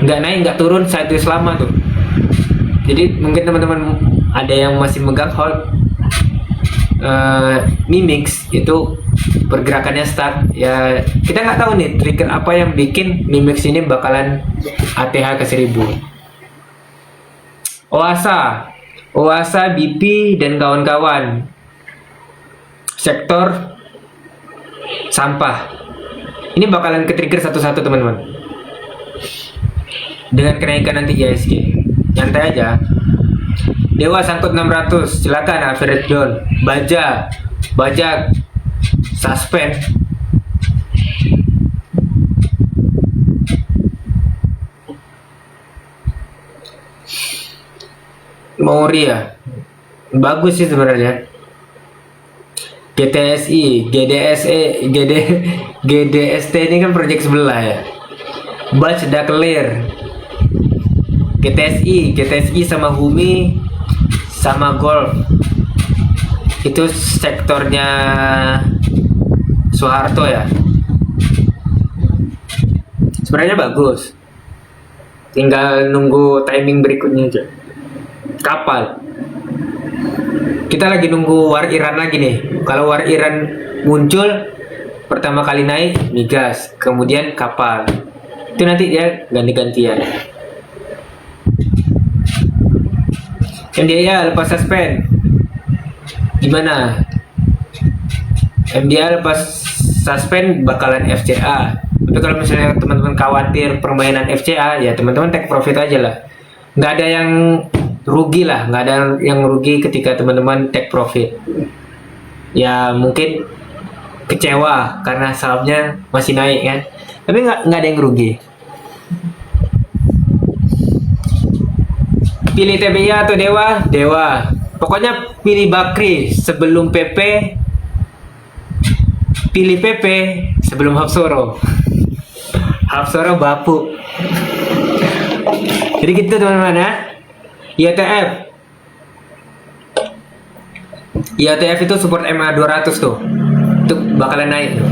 nggak naik nggak turun sideways lama tuh. Jadi mungkin teman-teman ada yang masih megang hold Mimix itu pergerakannya start ya, kita nggak tahu nih trigger apa yang bikin Mimix ini bakalan ATH ke 1000. Oasa, BP dan kawan-kawan sektor sampah ini bakalan ke trigger satu-satu teman-teman dengan kenaikan nanti IISG. Nyantai aja. Dewa sangkut 600, silakan average down. Bajak suspend. Mauri ya, bagus sih sebenarnya. GTSI, GDST ini kan proyek sebelah ya. Batch udah clear. GTSI sama Humi sama Golf itu sektornya Soeharto ya. Sebenarnya bagus, tinggal nunggu timing berikutnya aja. Kapal kita lagi nunggu war Iran lagi nih. Kalau war Iran muncul pertama kali naik migas, kemudian kapal, itu nanti dia ganti-gantian. MDA lepas suspend gimana? MDA lepas suspend bakalan FCA. Tapi kalau misalnya teman-teman khawatir permainan FCA ya teman-teman take profit aja lah. Nggak ada yang rugi lah, nggak ada yang rugi ketika teman-teman take profit. Ya mungkin kecewa karena sahamnya masih naik kan, tapi nggak ada yang rugi. Pilih TBI atau Dewa. Pokoknya pilih Bakri sebelum PP, pilih PP sebelum Hapsoro. Hapsoro bapuk. Jadi gitu teman-teman ya. IETF IATF itu support MA 200 tuh. Itu bakalan naik tuh.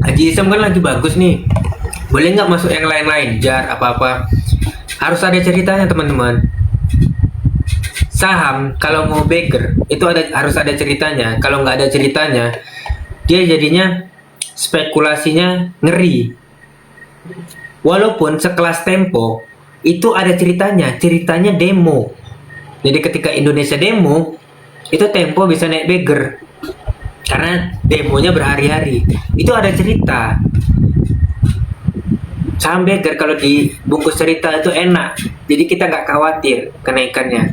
Haji Isam kan lagi bagus nih. Boleh nggak masuk yang lain-lain, jar apa-apa? Harus ada ceritanya teman-teman. Saham kalau mau beggar itu harus ada ceritanya. Kalau nggak ada ceritanya, dia jadinya spekulasinya ngeri. Walaupun sekelas Tempo itu ada ceritanya demo. Jadi ketika Indonesia demo, itu Tempo bisa naik beggar karena demonya berhari-hari. Itu ada cerita. Saham beggar kalau dibungkus cerita itu enak, jadi kita nggak khawatir kenaikannya.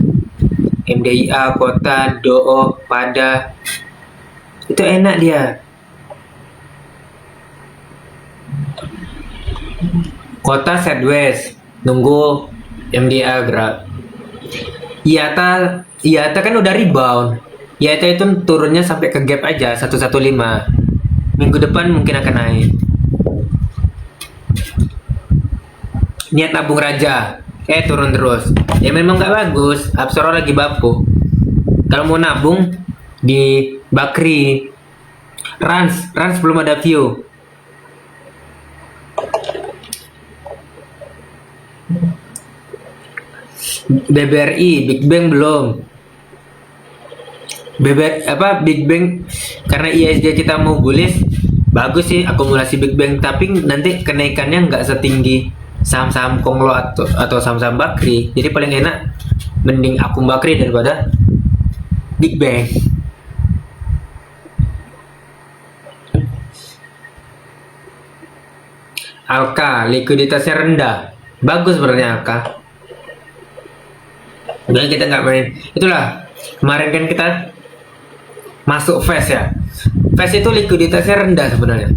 MDIA, Kota, DOO, Pada, itu enak dia. Kota sideways, nunggu MDIA gerak. IATA kan udah rebound. IATA itu turunnya sampai ke gap aja 115. Minggu depan mungkin akan naik. Niat nabung raja, turun terus. Ya memang nggak bagus. Apsoro lagi bapuk. Kalau mau nabung di Bakri, Rans belum ada view. BBRI, Big Bang belum. Big Bang karena ISG kita mau bullish, bagus sih akumulasi Big Bang, tapi nanti kenaikannya nggak setinggi saham-saham Konglo atau saham-saham Bakri. Jadi paling enak mending akum Bakri daripada Big Bang. Alka likuiditasnya rendah, bagus sebenarnya Alka. Udah kita nggak main. Itulah kemarin kan kita masuk fast ya. Fast itu likuiditasnya rendah sebenarnya.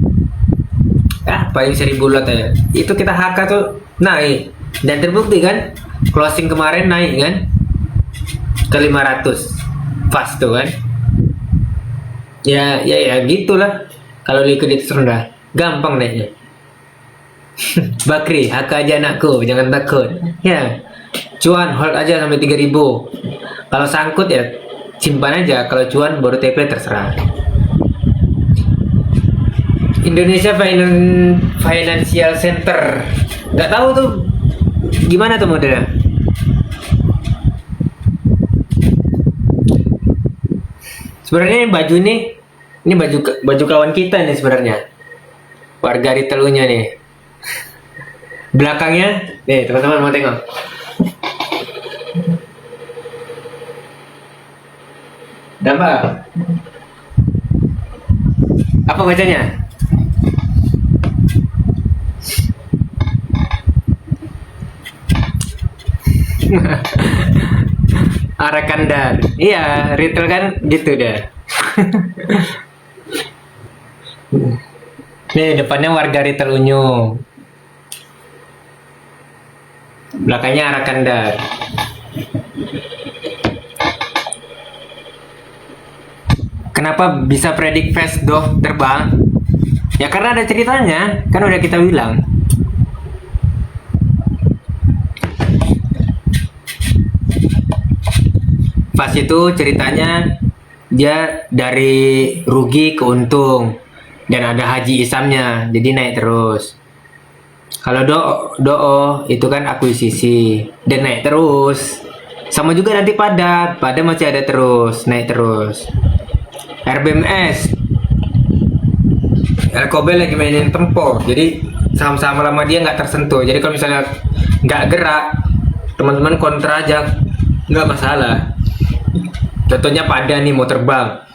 Paling 1000 lot ya. Itu kita HK tuh naik dan terbukti kan. Closing kemarin naik kan ke 500 fast tuh kan. Ya gitulah. Kalau likuiditas rendah gampang naiknya. Bakri, HK aja anakku, jangan takut. Ya. Cuan hold aja sampai 3000. Kalau sangkut ya simpan aja. Kalau cuan baru TP terserah. Indonesia Financial Center. Nggak tahu tuh gimana tuh modelnya. Sebenarnya baju ini baju kawan kita nih sebenarnya. Warga Ritelunya nih. Belakangnya, nih teman-teman mau tengok. Nampak? Apa bacanya? Arakandar. Iya, retail kan gitu deh. Nih depannya warga retail Unyu. Belakangnya Arakandar. Kenapa bisa predik fast doh terbang? Ya karena ada ceritanya, kan udah kita bilang. Fast itu ceritanya dia dari rugi ke untung dan ada haji isamnya, jadi naik terus. Kalau DOO itu kan akuisisi dan naik terus. Sama juga nanti pada masih ada terus, naik terus. RBMS Elkobel lagi mainin tempo, jadi saham-saham lama dia nggak tersentuh. Jadi kalau misalnya nggak gerak, teman-teman kontra aja, nggak masalah. Contohnya pada nih mau terbang,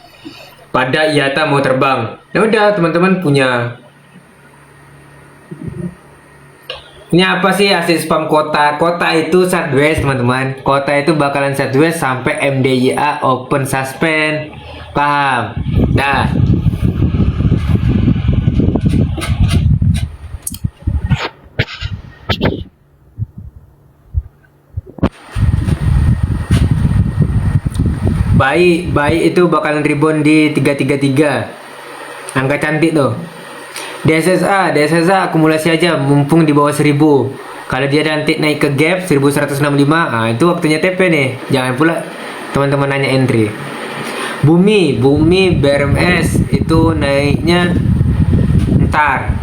pada IATA mau terbang, ya udah teman-teman punya. Ini apa sih asis spam kota? Kota itu sideways teman-teman. Kota itu bakalan sideways sampai MDIA open suspend. Paham? Dah. Baik itu bakalan rebound di 333. Angka cantik tuh. DSSA akumulasi aja mumpung di bawah 1000. Kalau dia nanti naik ke gap 1165, nah itu waktunya TP nih. Jangan pula teman-teman nanya entry. Bumi BRMS itu naiknya ntar,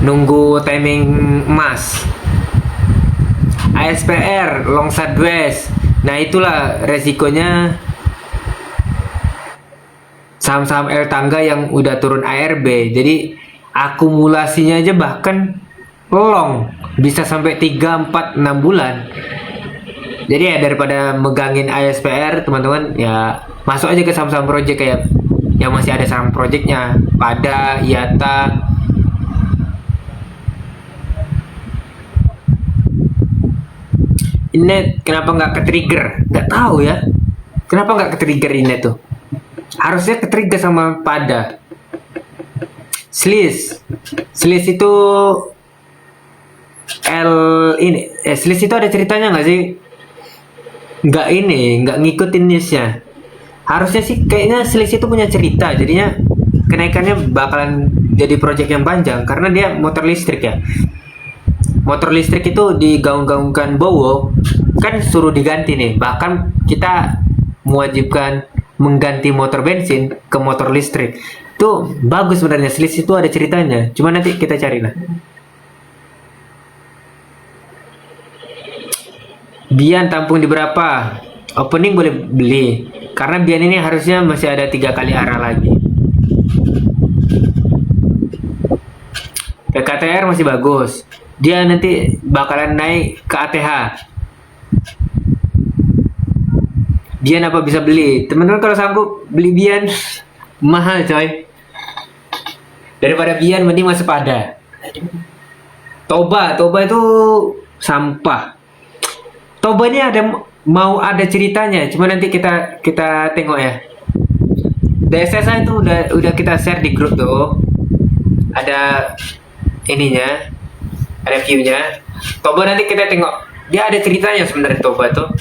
nunggu timing emas. ASPR long sideways, nah itulah resikonya saham-saham L tangga yang udah turun ARB. Jadi akumulasinya aja bahkan long bisa sampai 3, 4, 6 bulan. Jadi ya daripada megangin ASPR, teman-teman ya masuk aja ke saham-saham project kayak yang masih ada saham projectnya, pada IATA. Inet kenapa nggak ke trigger? Nggak tahu ya. Kenapa nggak ke trigger Inet tuh? Harusnya ke trigger sama pada. Slice itu Slice itu ada ceritanya nggak sih? Nggak ngikutin newsnya. Harusnya sih kayaknya Slice itu punya cerita, jadinya kenaikannya bakalan jadi project yang panjang karena dia motor listrik ya. Motor listrik itu digaung-gaungkan Bowo, kan suruh diganti nih. Bahkan kita mewajibkan mengganti motor bensin ke motor listrik. Itu bagus sebenarnya, Slice itu ada ceritanya. Cuma nanti kita cari lah. Bian tampung di berapa? Opening boleh beli. Karena Bian ini harusnya masih ada 3 kali arah lagi. PKTR masih bagus. Dia nanti bakalan naik ke ATH. Bian apa bisa beli? Teman-teman kalau sanggup beli Bian mahal coy. Daripada Bian mending masuk pada. Toba itu sampah. Toba ini mau ada ceritanya, cuma nanti kita tengok ya. DSSA itu udah kita share di grup tuh. Ada ininya, ada view-nya. Toba nanti kita tengok. Dia ada ceritanya sebenarnya Toba tuh.